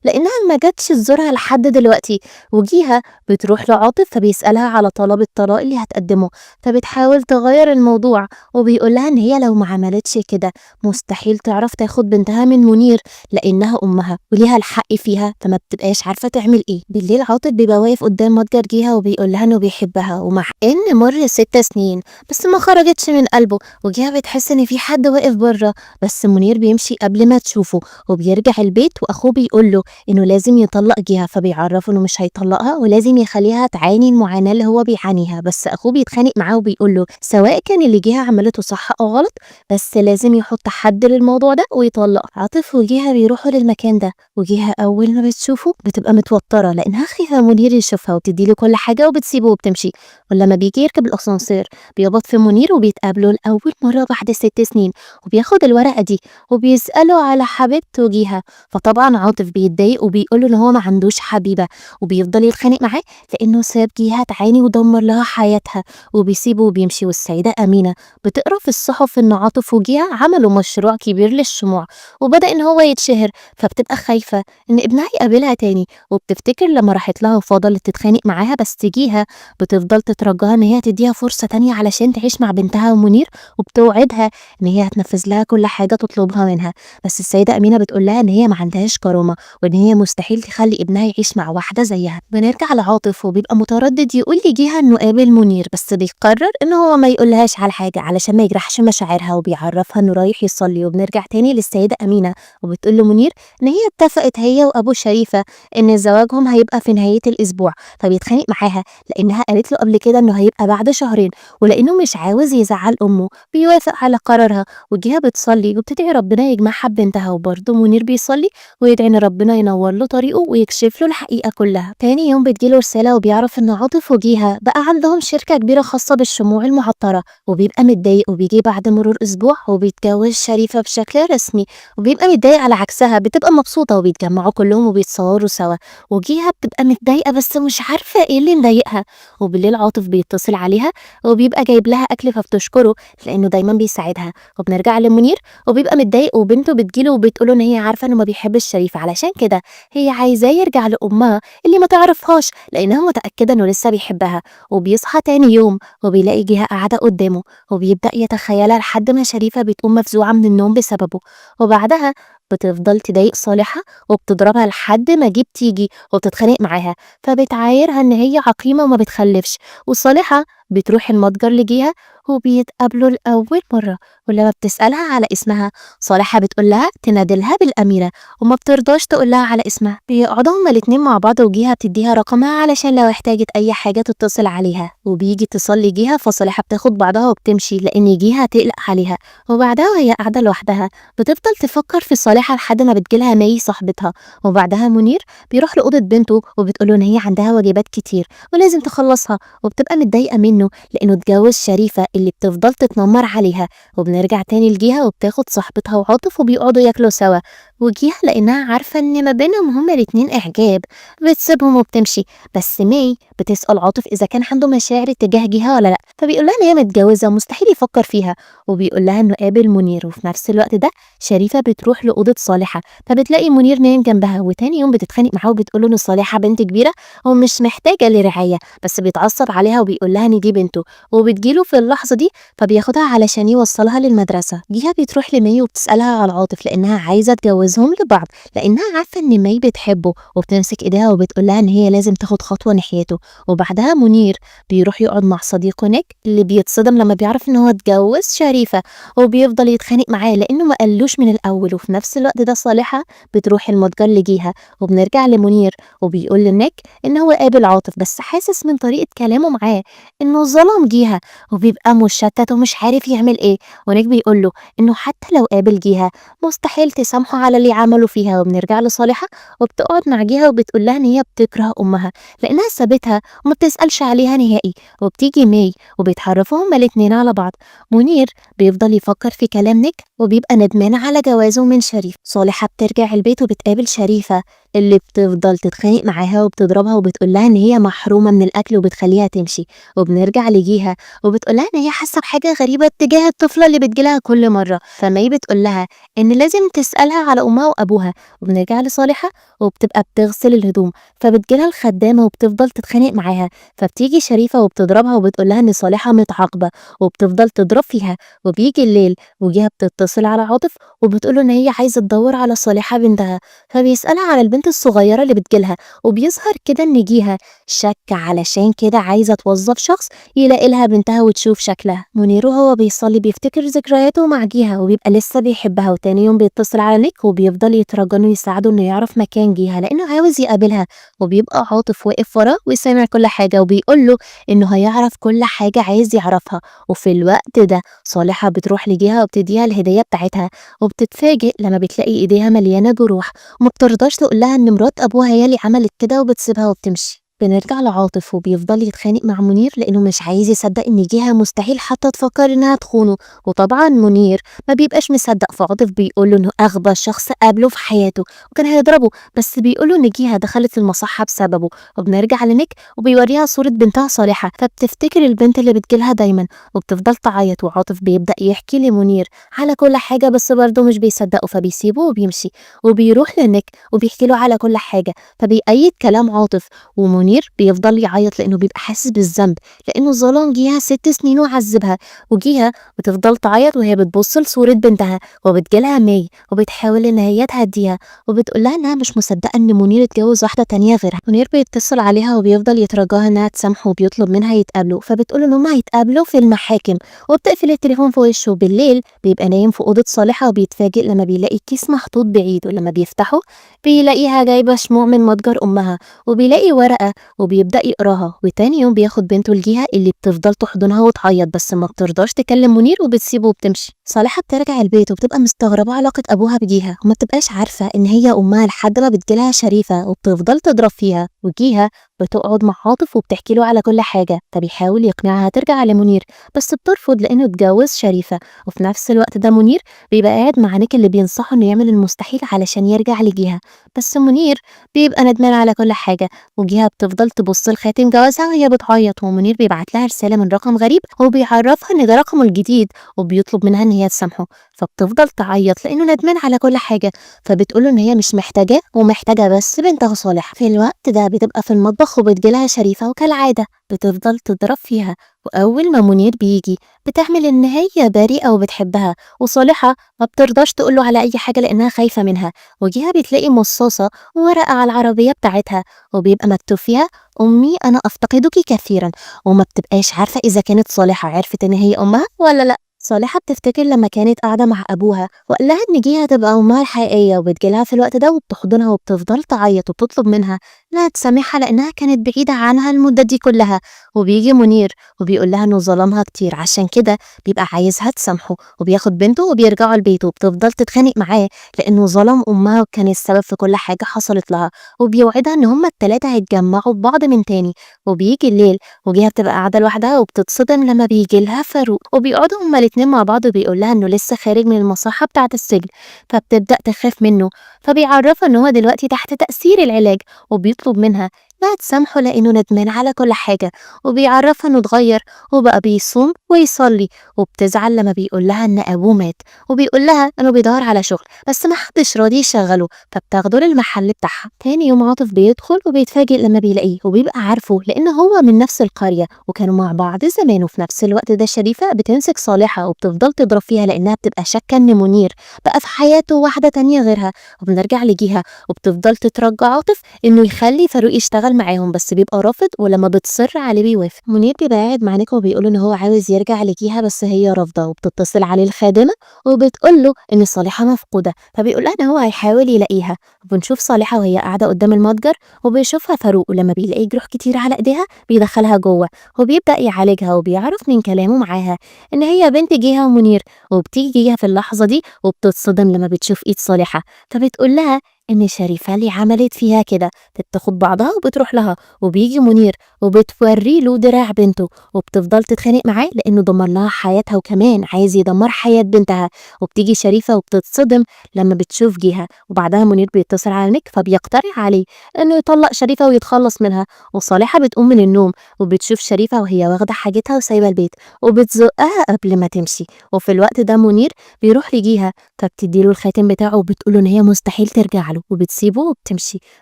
لأنها ما جاتش تزورها لحد دلوقتي. وجيها بتروح لعاطف فبيسألها على طلب الطلاق اللي هتقدمه، فبتحاول تغير الموضوع وبيقول لها إن هي لو ما عملتش كده مستحيل تعرف تاخد بنتها من منير لأنها أمها وليها الحق فيها، فما بتبقاش عارفة تعمل إيه. بالليل عاطف بيبقى واقف قدام متجر جيها وبيقول لها إنه بيحبها، ومع إن مر 6 سنين بس ما خرجتش من قلبه. وجيها بتحس إن في حد واقف بره، بس منير بيمشي قبل ما تشوفه وبيرجع البيت، وأخوه بيقوله إنه لازم يطلق جيها، فبيعرفه إنه مش هيطلقها ولازم يخليها تعاني المعاناة اللي هو بيعانيها. بس أخوه بيتخانق معاه وبيقوله سواء كان اللي جيها عملته صح أو غلط بس لازم يحط حد للموضوع ده ويطلقها. عاطف وجيها بيروحوا للمكان ده، وجيها أول ما بتشوفه بتبقى متوترة لأنها خايفة منير يشوفها وبتديله كل حاجة وبتسيبه وبتمشي. ولما بيجي يركب الأسانسير بيخبط في منير وبيتقابلوا لأول مرة بعد 6 سنين، وبياخد الورقة دي وبيسأله على حبيبته جيها. فطبعا عاطف بيتضايق وبيقوله إن هو ما عندوش حبيبة، وبيفضل يتخانق معاه لأنه ساب جيها تعاني ودمر لها حياتها وبيسيبه وبيمشي. والسيدة أمينة بتقرأ في الصحف إن عاطف وجيها عملوا مشروع كبير للشموع وبدأ إن هو يتشهر، فبتبقى خايفة إن ابنها يقابلها تاني، وبتفتكر لما راحت لها وفضلت تتخانق معاها بس تجيها بتفضل تترجاها إن هي تديها فرصة تانية علشان تعيش مع بنتها ومنير، وبتوعدها إن هي هتنفذ لها كل حاجة تطلبها منها. بس السيدة أمينة بتقول لها إن هي ما عندهاش كرامة وإن هي مستحيل تخلي ابنها يعيش مع واحدة زيها. بنرجع لعاطف وبيبقى متردد يقول لجيها إنه قابل منير، بس بيقرر إنه هو ما يقولهاش على حاجة علشان ما يجرحش مشاعرها، وبيعرفها إنه رايح يصلي. وبنرجع تاني للسيدة أمينة وبتقول له منير إن هي اتفقت هي وأبو شريفة إن زواجهم هيبقى في نهاية الأسبوع، فبيتخانق معاها لأنها قالت له قبل كده إنه هيبقى بعد شهرين، ولأنه مش عاوز يزعل أمه بيوافق على قرارها. وجيها بتصلي وبتدعي ربنا يجمعها ببنتها، وبرضه منير بيصلي ويدعي إن ربنا ينور له طريقه ويكشف له الحقيقة كلها. تاني يوم بتجيله رسالة وبيعرف إن عاطف وجيها بقى عندهم شركة كبيرة خاصة بالشموع المعطرة، وبيبقى متضايق وبيجي بعد مرور أسبوع وبيتجوز شريفة بشكل رسمي، وبيبقى متضايق على عكسها بتبقى مبسوطة وبيتجمعوا كلهم وبيتصوروا سوا. وجيها بتبقى متضايقة بس مش عارفة ايه اللي مضايقها. وبالليل عاطف بيتصل عليها وبيبقى جايب لها أكل فبتشكره لأنه دايما بيساعدها. وبنرجع لمنير وبيبقى متضايق وبنته بتجيله وبتقوله إن هي عارفة إنه ما بيحبش شريفة، علشان كده هي عايزاه يرجع لأمها اللي ما تعرفهاش لأنها متأكدة إنه لسه بيحبها. وبيصحى تاني يوم وبيلاقي جهة قاعدة قدامه وبيبدأ يتخيلها لحد ما شريفة بتقوم مفزوعة من النوم بسببه. وبعدها بتفضل تضايق صالحة وبتضربها لحد ما جيب تيجي وبتتخانق معاها، فبتعايرها إن هي عقيمة وما بتخلفش. وصالحة بتروح المتجر لجيها وبيتقابلوا لأول مرة، ولما بتسألها على اسمها صالحة بتقول لها تنادلها بالأميرة وما بترضاش تقول لها على اسمها. بيقعدوا هما الاتنين مع بعض وجيها بتديها رقمها علشان لو احتاجت أي حاجة تتصل عليها. وبيجي اتصال لجيها فصالحة بتاخد بعضها وبتمشي لأن جيها تقلق عليها. وبعدها وهي قاعدة لوحدها بتفضل تفكر في صالحة لحد ما بتجيلها مي صاحبتها. وبعدها منير بيروح لأوضة بنته وبتقوله إن هي عندها واجبات كتير ولازم تخلصها، وبتبقى متضايقة منه لأنه اتجوز شريفة اللي بتفضل تتنمر عليها. وبنرجع تاني لجيها وبتاخد صاحبتها وعاطف وبيقعدوا ياكلوا سوا. وجيها لأنها عارفة إن ما بينهم هما الاتنين إعجاب بتسيبهم وبتمشي، بس مي بتسأل عاطف إذا كان عنده مشاعر تجاه جيها ولا لأ، فبيقول لها إن هي متجوزة ومستحيل يفكر فيها. وبيقول لها إنه قابل منير. وفي نفس الوقت ده شريفة بتروح لأوضة صالحة فبتلاقي منير نايم جنبها، وتاني يوم بتتخانق معاه وبتقوله إن صالحة بنت كبيرة ومش محتاجة لرعاية، بس بيتعصب عليها وبيقول لها إن دي بنته. وبتجيله في اللحظة دي فبياخدها علشان يوصلها للمدرسة. جيها بتروح لمي وبتسألها على عاطف لأنها عايزة تجوزها بتجوزهم لبعض لأنها عارفة إن مي بتحبه، وبتمسك إيديها وبتقولها إن هي لازم تاخد خطوة ناحيته. وبعدها منير بيروح يقعد مع صديقه نيك اللي بيتصدم لما بيعرف إن هو اتجوز شريفة، وبيفضل يتخانق معاه لأنه ما قالوش من الأول. وفي نفس الوقت ده صالحة بتروح المتجر لجيها، وبنرجع لمنير وبيقول لنيك إن هو قابل عاطف بس حاسس من طريقة كلامه معاه إنه ظلم جيها، وبيبقى مشتت ومش عارف يعمل إيه. ونيك بيقول له إنه حتى لو قابل جيها مستحيل تسامحه على اللي عمله فيها. وبنرجع لصالحة وبتقعد مع جيها وبتقول لها إن هي بتكره أمها لأنها سابتها وما بتسألش عليها نهائي. وبتيجي مي وبيتعرفوا هما الاتنين على بعض. منير بيفضل يفكر في كلام نيك وبيبقى ندمان على جوازه من شريف. صالحة بترجع البيت وبتقابل شريفة اللي بتفضل تتخانق معاها وبتضربها وبتقول لها إن هي محرومة من الأكل وبتخليها تمشي. وبنرجع لجيها وبتقول لها إن هي حاسة بحاجة غريبة تجاه الطفلة اللي بتجيلها كل مرة. فمي بتقول لها إن لازم تسألها على أمها وأبوها. وبنرجع لصالحة وبتبقى بتغسل الهدوم، فبتجيلها الخدامة وبتفضل تتخانق معاها. فبتيجي شريفة وبتضربها وبتقول لها إن صالحة متعاقبة وبتفضل تضرب فيها. وبيجي الليل وجيها بتتصل على عاطف وبتقوله إن هي عايزة تدور على صالحة بنتها، فبيسألها على البنت الصغيرة اللي بتجيلها. وبيظهر كده إن جيها شك علشان كده عايزة توظف شخص يلاقي لها بنتها وتشوف شكلها. منير وهو بيصلي بيفتكر ذكرياته مع جيها وبيبقى لسه بيحبها. وتاني يوم بيتصل على نيك وبيفضل يترجى انه يساعده انه يعرف مكان جيها لانه عاوز يقابلها. وبيبقى عاطف واقف وراه وسامع كل حاجة وبيقول له انه هيعرف كل حاجة عايز يعرفها. وفي الوقت ده صالحة بتروح لجيها وبتديها الهدية بتاعتها، وبتتفاجئ لما بتلاقي ايديها مليانة جروح وما بترضاش تقول لها ان مرات ابوها هي اللي عملت كده وبتسيبها وبتمشي. بنرجع لعاطف وبيفضل يتخانق مع منير لانه مش عايز يصدق ان جيها مستحيل حتى تفكر انها تخونه. وطبعا منير ما بيبقاش مصدق، فعاطف بيقول له انه اغبى شخص قابله في حياته وكان هيضربه، بس بيقول له ان جيها دخلت المصحة بسببه. وبنرجع لنيك وبيوريها صورة بنتها صالحة، فبتفتكر البنت اللي بتجيلها دايما وبتفضل تعيط. وعاطف بيبدأ يحكي لمنير على كل حاجة بس برضه مش بيصدقه، فبيسيبه وبيمشي. وبيروح لنيك وبيحكي له على كل حاجة، فبيأيد كلام عاطف. ومنير بيفضل يعيط لأنه بيبقى حاسس بالذنب لأنه ظلم جيها 6 سنين وعذبها. وجيها بتفضل تعيط وهي بتبص لصورة بنتها، وبتجيلها مي وبتحاول إن هي تهديها وبتقول لها إنها مش مصدقة إن منير اتجوز واحدة تانية غيرها. منير بيتصل عليها وبيفضل يترجاها إنها تسامحه وبيطلب منها يتقابلوا، فبتقول إن هما هيتقابلوا في المحاكم وبتقفل التليفون في وشه. بالليل بيبقى نايم في أوضة صالحة وبيتفاجئ لما بيلاقي كيس محطوط بعيد، ولما بيفتحه بيلاقيها جايبة شموع من متجر أمها، وبيلاقي ورقة وبيبدأ يقراها. وتاني يوم بياخد بنته لجيها اللي بتفضل تحضنها وتعيط بس ما بترضاش تكلم منير وبتسيبه وبتمشي. صالحة بترجع البيت وبتبقى مستغربة علاقة أبوها بجيها وما بتبقاش عارفة إن هي أمها لحد ما بتجيلها شريفة وبتفضل تضرب فيها. وجيها بتقعد مع عاطف وبتحكي له على كل حاجة، فبيحاول يقنعها ترجع لمنير بس بترفض لأنه اتجوز شريفة. وفي نفس الوقت ده منير بيبقى قاعد مع نيك اللي بينصحه إنه يعمل المستحيل علشان يرجع لجيها، بس منير بيبقى ندمان على كل حاجة. وجيها بتفضل تبص لخاتم جوازها وهي بتعيط، ومنير بيبعت لها رسالة من رقم غريب وبيعرفها إن ده رقمه الجديد وبيطلب منها إن هي تسامحه. فبتفضل تعيط لأنه ندمان على كل حاجة، فبتقوله إن هي مش محتاجاه ومحتاجة بس بنتها صالحة. في الوقت ده بتبقى في المطبخ وبتجيلها شريفة وكالعادة بتفضل تضرب فيها. وأول ما منير بيجي بتعمل إن هي بريئة وبتحبها، وصالحة ما بترضاش تقوله على أي حاجة لأنها خايفة منها. وجيها بتلاقي مصاصة وورقة على العربية بتاعتها وبيبقى مكتوب فيها أمي أنا أفتقدك كثيرا، وما بتبقاش عارفة إذا كانت صالحة عرفت إن هي أمها ولا لأ. صالحة بتفتكر لما كانت قاعدة مع أبوها وقال لها إن جيها تبقى أمها الحقيقية، وبتجيلها في الوقت ده وبتحضنها وبتفضل تعيط وبتطلب منها لا تسامحها لأنها كانت بعيدة عنها المدة دي كلها. وبيجي منير وبيقول لها إنه ظلمها كتير عشان كده بيبقى عايزها تسامحه، وبياخد بنته وبيرجعوا البيت وبتفضل تتخانق معاه لأنه ظلم أمها وكان السبب في كل حاجة حصلت لها. وبيوعدها إن هما التلاتة هيتجمعوا ببعض من تاني. وبيجي الليل وجيها بتبقى قاعدة لوحدها وبتتصدم لما بيجي لها فاروق، وبيقعدوا هما الاتنين مع بعض وبيقول لها إنه لسه خارج من المصحة بتاعة السجن، فبتبدأ تخاف منه. فبيعرفها إن هو دلوقتي تحت تأثير العلاج وبيطلب منها تسامحه لأنه ندمان على كل حاجة، وبيعرفها إنه اتغير وبقى بيصوم ويصلي. وبتزعل لما بيقول لها إن أبوه مات، وبيقول لها إنه بيدور على شغل بس محدش راضي يشغله، فبتاخده للمحل بتاعها. تاني يوم عاطف بيدخل وبيتفاجئ لما بيلاقيه، وبيبقى عارفه لأن هو من نفس القرية وكانوا مع بعض زمان. وفي نفس الوقت ده شريفة بتمسك صالحة وبتفضل تضرب فيها لأنها بتبقى شاكة إن منير بقى في حياته واحدة تانية غيرها. وبنرجع لجيها وبتفضل تترجى عاطف إنه يخلّي فاروق يشتغل معاهم، بس بيبقى رافض، ولمّا بتصِر عليه بيوافق. منير بيبقى قاعد مع نيكا وبيقول له إن هو عاوز يرجع لجيها بس هي رافضة، وبتتصل عليه الخادمة وبتقول له إن صالحة مفقودة، فبيقول لها إن هو هيحاول يلاقيها. وبنشوف صالحة وهي قاعدة قدام المتجر وبيشوفها فاروق، ولمّا بيلاقي جروح كتير على إيديها بيدخّلها جوّه، وبيبدأ يعالجها. وبيعرف من كلامه معاها إن هي بنت جيها ومنير. وبتيجي جيها في اللحظة دي وبتتصدم لمّا بتشوف إيد صالحة، فبتقول لها إن شريفة اللي عملت فيها كده. بتاخد بعضها وبتروح لها، وبيجي منير وبتورّي له دراع بنته، وبتفضل تتخانق معاه لإنه دمّر لها حياتها وكمان عايز يدمّر حياة بنتها. وبتيجي شريفة وبتتصدم لمّا بتشوف جيها، وبعدها منير بيتصل على نيك فبيقترح عليه إنه يطلّق شريفة ويتخلّص منها. وصالحة بتقوم من النوم وبتشوف شريفة وهي واخدة حاجتها وسايبة البيت، وبتزُقّها قبل ما تمشي. وفي الوقت ده منير بيروح لجيها، فبتدّي له الخاتم بتاعه وبتقول له إن هي مستحيل ترجع له، وبتسيبه وبتمشي.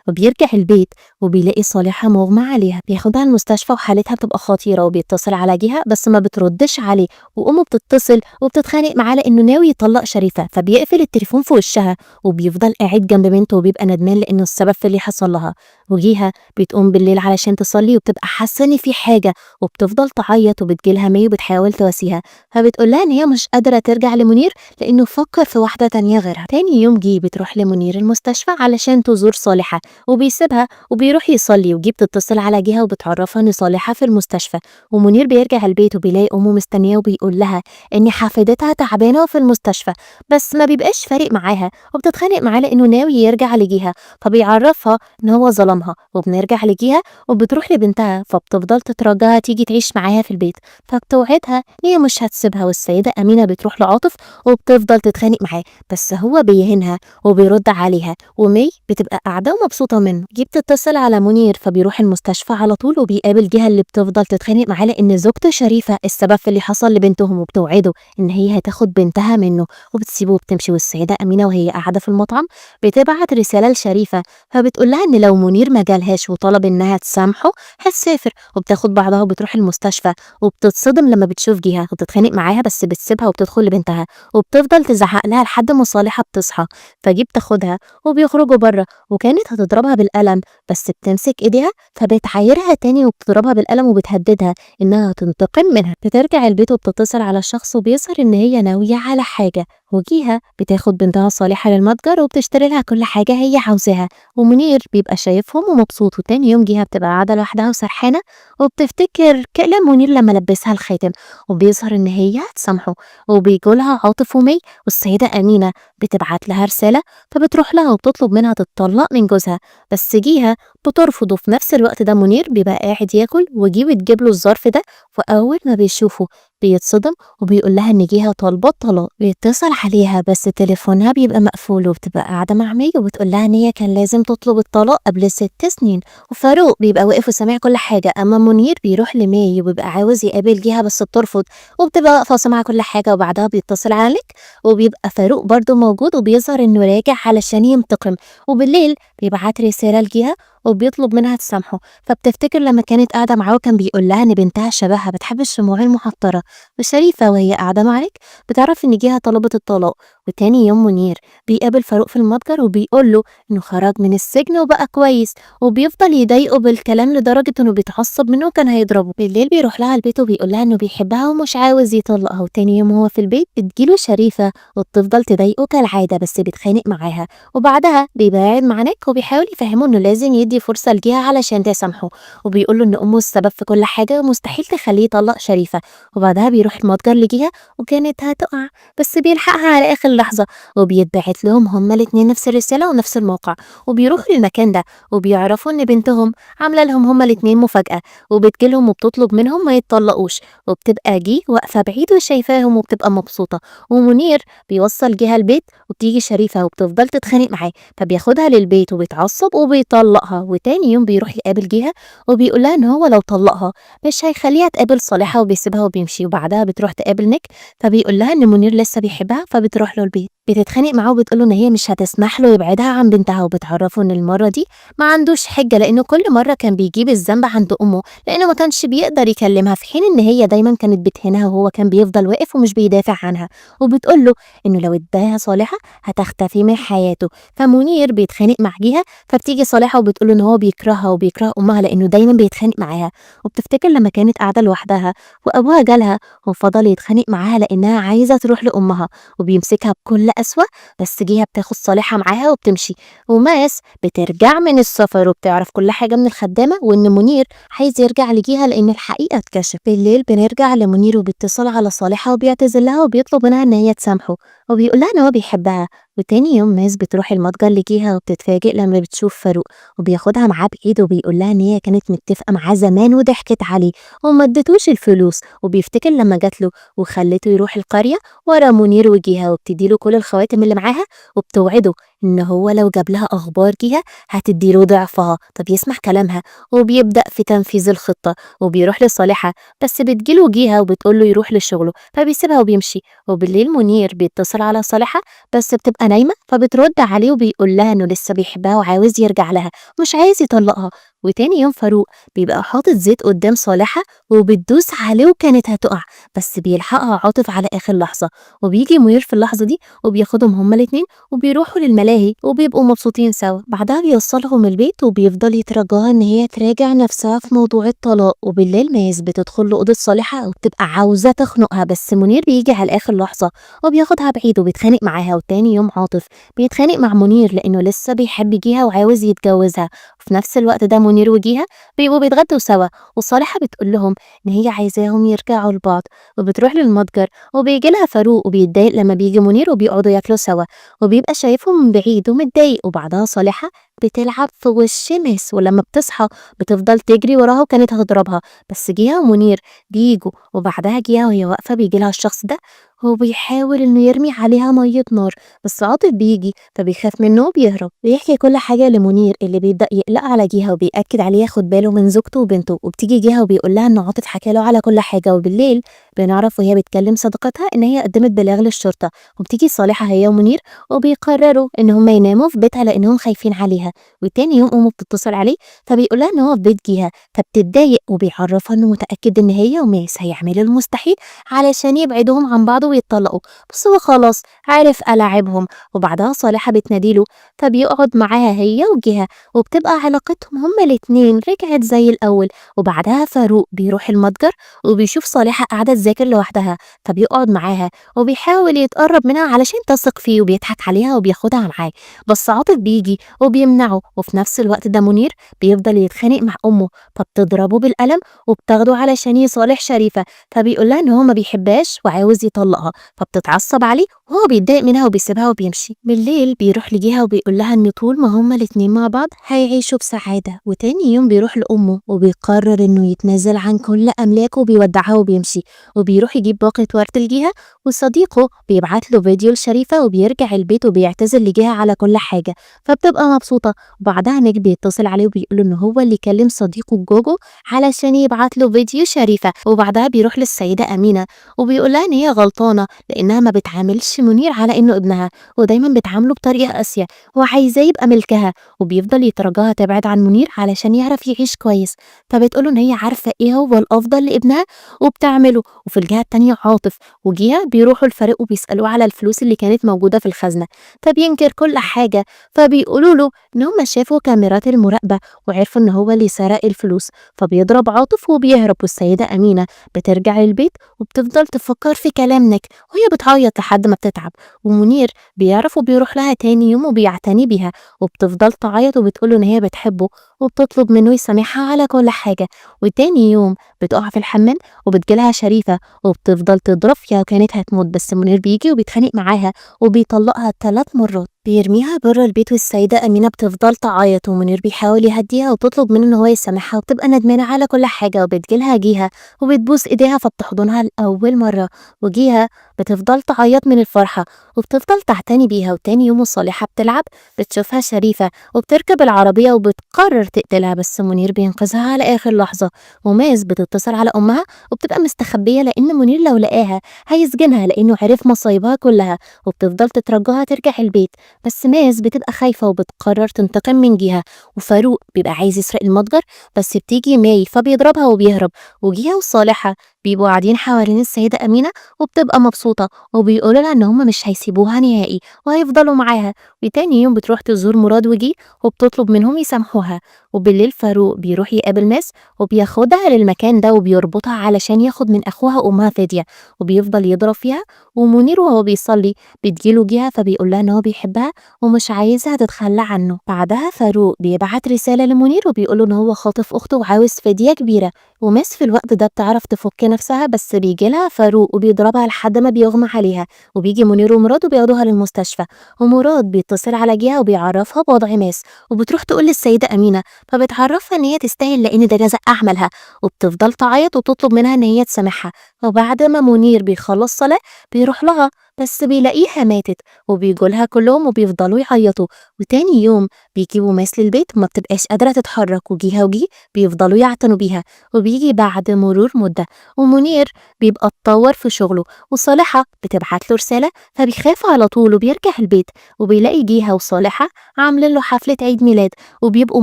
وبيرجع البيت وبيلاقي صالحة مغمى عليها، بياخدها المستشفى وحالتها بتبقى خطيرة. وبيتصل على جهة بس ما بتردش عليه، وأمه بتتصل وبتتخانق معاه لأنه ناوي يطلق شريفة، فبيقفل التليفون في وشها وبيفضل قاعد جنب بنته وبيبقى ندمان لأنه السبب في اللي حصل لها. وجيها بتقوم بالليل علشان تصلي وبتبقى حاسة إن في حاجة، وبتفضل تعيط وبتجيلها مي وبتحاول تواسيها، فبتقول لها إن هي مش قادرة ترجع لمنير لأنه فكر في واحدة تانية غيرها. تاني يوم بتروح لمنير المستشفى علشان تزور صالحة، وبيسيبها وبيروح يصلي. بتتصل على جهة وبتعرفها إن صالحة في المستشفى. ومنير بيرجع البيت وبيلاقي أمه مستنياه وبيقول لها إن حفيدتها تعبانة وفي المستشفى، بس ما بيبقاش فارق معاها، وبتتخانق معاه لأنه ناوي يرجع لجهة، فبيعرفها إن هو ظلمها. وبنرجع لجهة وبتروح لبنتها، فبتفضل تترجاها تيجي تعيش معاها في البيت، فبتوعدها إن هي مش هتسيبها. والسيدة أمينة بتروح لعاطف وبتفضل تتخانق معاه، بس هو بيهينها وبيرد عليها. ومي بتبقى قاعدة ومبسوطة منه. بتتصل على منير فبيروح المستشفى على طول وبيقابل جهة اللي بتفضل تتخانق معاه لأن زوجته شريفة السبب في اللي حصل لبنتهم، وبتوعده إن هي هتاخد بنتها منه. وبتسيبه وبتمشي. والسيدة أمينة وهي قاعدة في المطعم بتبعت رسالة لشريفة، فبتقول لها إن لو منير ما جالهاش وطلب إنها تسامحه هتسافر. وبتاخد بعضها وبتروح المستشفى، وبتتصدم لما بتشوف جهة وبتتخانق معاها بس بتسيبها وبتدخل لبنتها، وبتفضل تزعق لها لحد ما صالحة بتصحى. بتاخدها وبيخرجوا بره، وكانت هتضربها بالقلم بس بتمسك ايديها فبتعايرها تاني وبتضربها بالقلم وبتهددها انها تنتقم منها. بترجع البيت وبتتصل على الشخص وبيظهر ان هي ناوية على حاجة. وجيها بتاخد بنتها صالحة للمتجر وبتشتري لها كل حاجة هي عاوزاها، ومنير بيبقى شايفهم ومبسوط. وتاني يوم جيها بتبقى قاعدة لوحدها وسرحانة وبتفتكر كلام منير لما لبسها الخاتم، وبيظهر ان هي هتسامحه. وبيجولها عاطف ومي، والسيدة أمينة بتبعت لها رسالة، فبتروح لها وبتطلب منها تتطلق من جوزها، بس جيها بترفض. وفي نفس الوقت ده منير بيبقى قاعد ياكل وجيه بتجيب له الظرف ده، وأول ما بيشوفه بيتصدم وبيقول لها إن جيها طالبة الطلاق. بيتصل عليها بس تليفونها بيبقى مقفول، وبتبقى قاعدة مع مي وبتقول لها إن هي كان لازم تطلب الطلاق قبل 6 سنين. وفاروق بيبقى واقف وسامع كل حاجة، أما منير بيروح لمي وبيبقى عاوز يقابل جيها بس بترفض، وبتبقى واقفة وسامعة كل حاجة. وبعدها بيتصل عليك وبيبقى فاروق برضه موجود وبيظهر إنه راجع علشان ينتقم. وبالليل بيبعت رسالة لجيها وبيطلب منها تسامحه، فبتفتكر لما كانت قاعدة معاه وكان بيقول لها إن بنتها شبهها بتحب الشموع المحطرة. وشريفة وهي قاعدة مع ريك بتعرف إن جيها طلبت الطلاق. وتاني يوم منير بيقابل فاروق في المتجر وبيقول له إنه خرج من السجن وبقى كويس، وبيفضل يضايقه بالكلام لدرجة إنه بيتعصب منه وكان هيضربه. بالليل بيروح لها البيت وبيقول لها إنه بيحبها ومش عاوز يطلقها. وتاني يوم هو في البيت بتجيله شريفة وبتفضل تضايقه كالعادة بس بيتخانق معاها. وبعدها بيبقى قاعد مع نيك وبيحاول يفهمه إنه لازم يدي فرصة لجيها علشان تسامحه، وبيقول له إن أمه السبب في كل حاجة ومستحيل تخليه يطلق شريفة. وبعدها بيروح المتجر لجيها وكانت هتقع بس بيلحقها على آخر لحظة، وبيتبعت لهم هما الاتنين نفس الرسالة ونفس الموقع. وبيروحوا للمكان ده وبيعرفوا إن بنتهم عاملة لهم هما الاتنين مفاجأة، وبتجيلهم وبتطلب منهم ما يتطلقوش. وبتبقى جي واقفة بعيد وشايفاهم وبتبقى مبسوطة. ومنير بيوصل جيها البيت وبتيجي شريفة وبتفضل تتخانق معاه، فبياخدها للبيت وبيتعصب وبيطلقها. طلقها. وتاني يوم بيروح يقابل جيهة وبيقول لها إن هو لو طلقها مش هيخليها تقابل صالحة وبيسيبها وبيمشي. وبعدها بتروح تقابل نيك فبيقول لها إن منير لسه بيحبها فبتروح له البيت. بتتخانق معاه وبتقول له إن هي مش هتسمح له يبعدها عن بنتها وبتعرفه إن المرة دي ما عندوش حجة لأنه كل مرة كان بيجيب الذنب عند أمه لأنه ما كانش بيقدر يكلمها، في حين إن هي دايما كانت بتهينها وهو كان بيفضل واقف ومش بيدافع عنها. وبتقول له إنه لو اداها صالحة هتختفي من حياته. فمنير بيتخانق مع جيهة فبتيجي صالحة وبتقول له إن هو بيكرهها وبيكره أمها لأنه دايما بيتخانق معاها. وبتفتكر لما كانت قاعدة لوحدها وأبوها جالها وفضل يتخانق معاها لأنها عايزة تروح لأمها وبيمسكها بكل قسوة. بس جيهة بتاخد صالحة معاها وبتمشي. وماس بترجع من السفر وبتعرف كل حاجة من الخدامة وإن منير عايز يرجع لجيهة لأن الحقيقة اتكشف. بالليل بنرجع لمنير وبيتصل على صالحة وبيعتذر لها وبيطلب منها إن هي تسامحه وبيقول لها إن هو بيحبها. وتاني يوم ماس بتروح المتجر لجيهة وبتتفاجئ لما بتشوف فاروق وبياخدها معاه بإيده وبيقول لها إن هي كانت متفقة معاه زمان وضحكت عليه وما ادتوش الفلوس. وبيفتكر لما جات له وخلته يروح القرية ورا منير وجيهة وبتديله كل الخواتم اللي معاها وبتوعده إن هو لو جاب لها أخبار جيهة هتديله ضعفها. طب يسمع كلامها وبيبدأ في تنفيذ الخطة وبيروح لصالحة بس بتجيله جيهة وبتقوله يروح لشغله فبيسيبها وبيمشي. وبالليل منير بيتصل على صالحة بس بتبقى نايمة فبترد عليه وبيقول لها إنه لسه بيحبها وعاوز يرجع لها مش عايز يطلقها. وتاني يوم فاروق بيبقى حاطط زيت قدام صالحة وبتدوس عليه وكانت هتقع بس بيلحقها عاطف على آخر لحظة. وبيجي منير في اللحظة دي وبياخدهم هما الاتنين وبيروحوا للملاهي وبيبقوا مبسوطين سوا. بعدها بيوصلهم البيت وبيفضل يترجاها ان هي تراجع نفسها في موضوع الطلاق. وبالليل ماس بتدخل له اوضه صالحه وبتبقى عاوزه تخنقها بس منير بيجي على اخر لحظه وبياخدها بعيد وبيتخانق معاها. وتاني يوم عاطف بيتخانق مع منير لانه لسه بيحب جيهة وعاوز يتجوزها. وفي نفس الوقت ده منير وجيهة بيبقوا بيتغدوا سوا وصالحه بتقول لهم ان هي عايزاهم يرجعوا لبعض. وبتروح للمتجر وبيجي لها فاروق وبيتضايق لما بيجي منير وبيقعدوا ياكلوا سوا وبيبقى شايفهم من بعيد ومتضايق. وبعدها صالحة بتلعب في وش ماس ولما بتصحى بتفضل تجري وراها وكانت هتضربها بس جيهة ومنير بيجوا. وبعدها جيهة وهي واقفة بيجي لها الشخص ده وبيحاول انه يرمي عليها مية نار بس عاطف بيجي فبيخاف منه وبيهرب. بيحكي كل حاجة لمنير اللي بيبدأ يقلق على جيهة وبيأكد عليه ياخد باله من زوجته وبنته. وبتيجي جيهة وبيقول لها ان عاطف حكى له على كل حاجة. وبالليل بنعرف وهي بتكلم صديقتها ان هي قدمت بلاغ للشرطة. وبتيجي صالحة هي ومنير وبيقرروا ان هم يناموا في بيتها لانهم خايفين عليها. وتاني يوم امه بتتصل عليه فبيقول لها ان هو في بيت جيهة فبتتضايق وبيعرفها انه متأكد ان هي وماس هيعملوا المستحيل علشان يبعدوهم عن بعض ويتطلقوا بس هو خلاص عارف ألاعبهم. وبعدها صالحة بتناديله فبيقعد معاها هي وجيهة وبتبقى علاقتهم هما الاتنين رجعت زي الأول. وبعدها فاروق بيروح المتجر وبيشوف صالحة قاعدة تذاكر لوحدها فبيقعد معاها وبيحاول يتقرب منها علشان تثق فيه وبيضحك عليها وبياخدها معاه بس عاطف بيجي وبيمنعه. وفي نفس الوقت ده منير بيفضل يتخانق مع أمه فبتضربه بالقلم وبتاخده علشان يصالح شريفة فبيقول لها ان هو ما بيحبهاش وعاوز يطلقها فبتتعصب عليه وهو بيتضايق منها وبيسيبها وبيمشي. بالليل بيروح لجيهة وبيقول لها ان طول ما هما الاتنين مع بعض هيعيشوا بسعادة. وتاني يوم بيروح لأمه وبيقرر انه يتنازل عن كل أملاكه وبيودعها وبيمشي. وبيروح يجيب باقة ورد لجيهة وصديقه بيبعت له فيديو لشريفة وبيرجع البيت وبيعتذر لجيهة على كل حاجة فبتبقى مبسوطة. وبعدها نيك بيتصل عليه وبيقول انه هو اللي كلم صديقه جوجو علشان يبعت له فيديو شريفة. وبعدها بيروح للسيدة أمينة وبيقول لها ان هي غلطانة لانها ما بتعاملش منير على انه ابنها ودايما بتعامله بطريقة قاسية وعايزاه يبقى ملكها. وبيفضل يترجاها تبعد عن منير علشان يعرف يعيش كويس فبتقوله ان هي عارفة ايه هو الافضل لابنها وبتعمله. وفي الجهة التانية عاطف وجيهة بيروحوا الفريق وبيسألوه على الفلوس اللي كانت موجودة في الخزنة فبينكر كل حاجة. فبيقولوا له ان هم شافوا كاميرات المراقبة وعرفوا ان هو اللي سرق الفلوس فبيضرب عاطف وبيهرب. والسيدة أمينة بترجع البيت وبتفضل تفكر في كلام نيك وهي بتعيط لحد ما بتتعب. ومنير بيعرف وبيروح لها تاني يوم وبيعتني بيها وبتفضل تعيط وبتقوله ان هي بتحبه وبتطلب منه يسامحها على كل حاجة. وتاني يوم بتقع في الحمام وبتجيلها شريفة وبتفضل تضرب فيها وكانت هتموت بس منير بيجي وبيتخانق معاها وبيطلقها 3 مرات بيرميها بره البيت. والسيدة أمينة بتفضل تعيط ومنير بيحاول يهديها وبتطلب منه ان هو يسامحها وبتبقى ندمانة على كل حاجة. وبتجيلها جيهة وبتبوس ايديها فبتحضنها لأول مرة وجيهة بتفضل تعيط من الفرحة وبتفضل تعتني بيها. وتاني يوم الصالحة بتلعب بتشوفها شريفة وبتركب العربية وبتقرر تقتلها بس منير بينقذها على آخر لحظة. وماس بتتصل على أمها وبتبقى مستخبية لأن منير لو لقاها هيسجنها لأنه عرف مصايبها كلها، وبتفضل تترجاها ترجع البيت. بس ماس بتبقى خايفة وبتقرر تنتقم من جهة. وفاروق بيبقى عايز يسرق المتجر بس بتيجي ماي فبيضربها وبيهرب. وجهة وصالحة بيبقوا قاعدين حوالين السيدة أمينة وبتبقى مبسوطة، وبيقولوا لها إن هما مش هيسيبوها نهائي وهيفضلوا معاها. وتاني يوم بتروح تزور مراد وجيه وبتطلب منهم يسامحوها. وبالليل فاروق بيروح يقابل ناس وبياخدها للمكان ده وبيربطها علشان ياخد من أخوها وأمها فدية، وبيفضل يضرب فيها. ومنير وهو بيصلي بتجيله جهة فبيقول لها إن هو بيحبها ومش عايزها تتخلى عنه. بعدها فاروق بيبعت رسالة لمنير وبيقوله إن هو خاطف أخته وعاوز فدية كبيرة. وماس في الوقت ده بتعرف تفك نفسها بس بيجيلها فاروق وبيضربها لحد ما بيغمى عليها. وبيجي منير ومراد وبياخدوها للمستشفى. ومراد بيتصل على جهة وبيعرفها بوضع ماس، وبتروح تقول للسيدة أمينة فبتعرفها إن هي تستاهل لأن ده جزاء أعمالها. وبتفضل تعيط وتطلب منها إن هي تسامحها. وبعد ما منير بيخلص صلاة بيروح لها بس بيلاقيها ماتت. وبيجولها كلهم وبيفضلوا يعيطوا. وتاني يوم بيجيبوا ماس للبيت وما بتبقاش قادرة تتحرك، وجيها بيفضلوا يعتنوا بيها. وبيجي بعد مرور مدة ومنير بيبقى اتطور في شغله، وصالحة بتبعت له رسالة فبيخاف على طول وبيرجع البيت. وبيلاقي جيها وصالحة عاملين له حفلة عيد ميلاد وبيبقوا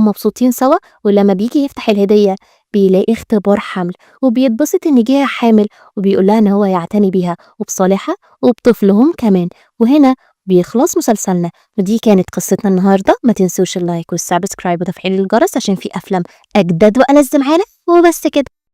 مبسوطين سوا. ولما بيجي يفتح الهدية بيلاقي اختبار حمل، وبيتبسط ان جيها حامل وبيقول لها ان هو يعتني بيها وبصالحة وبطفلهم كمان. وهنا بيخلص مسلسلنا. ودي كانت قصتنا النهارده. ما تنسوش اللايك والسبسكرايب وتفعيل الجرس عشان في افلام اجدد والذ معانا. وبس كده.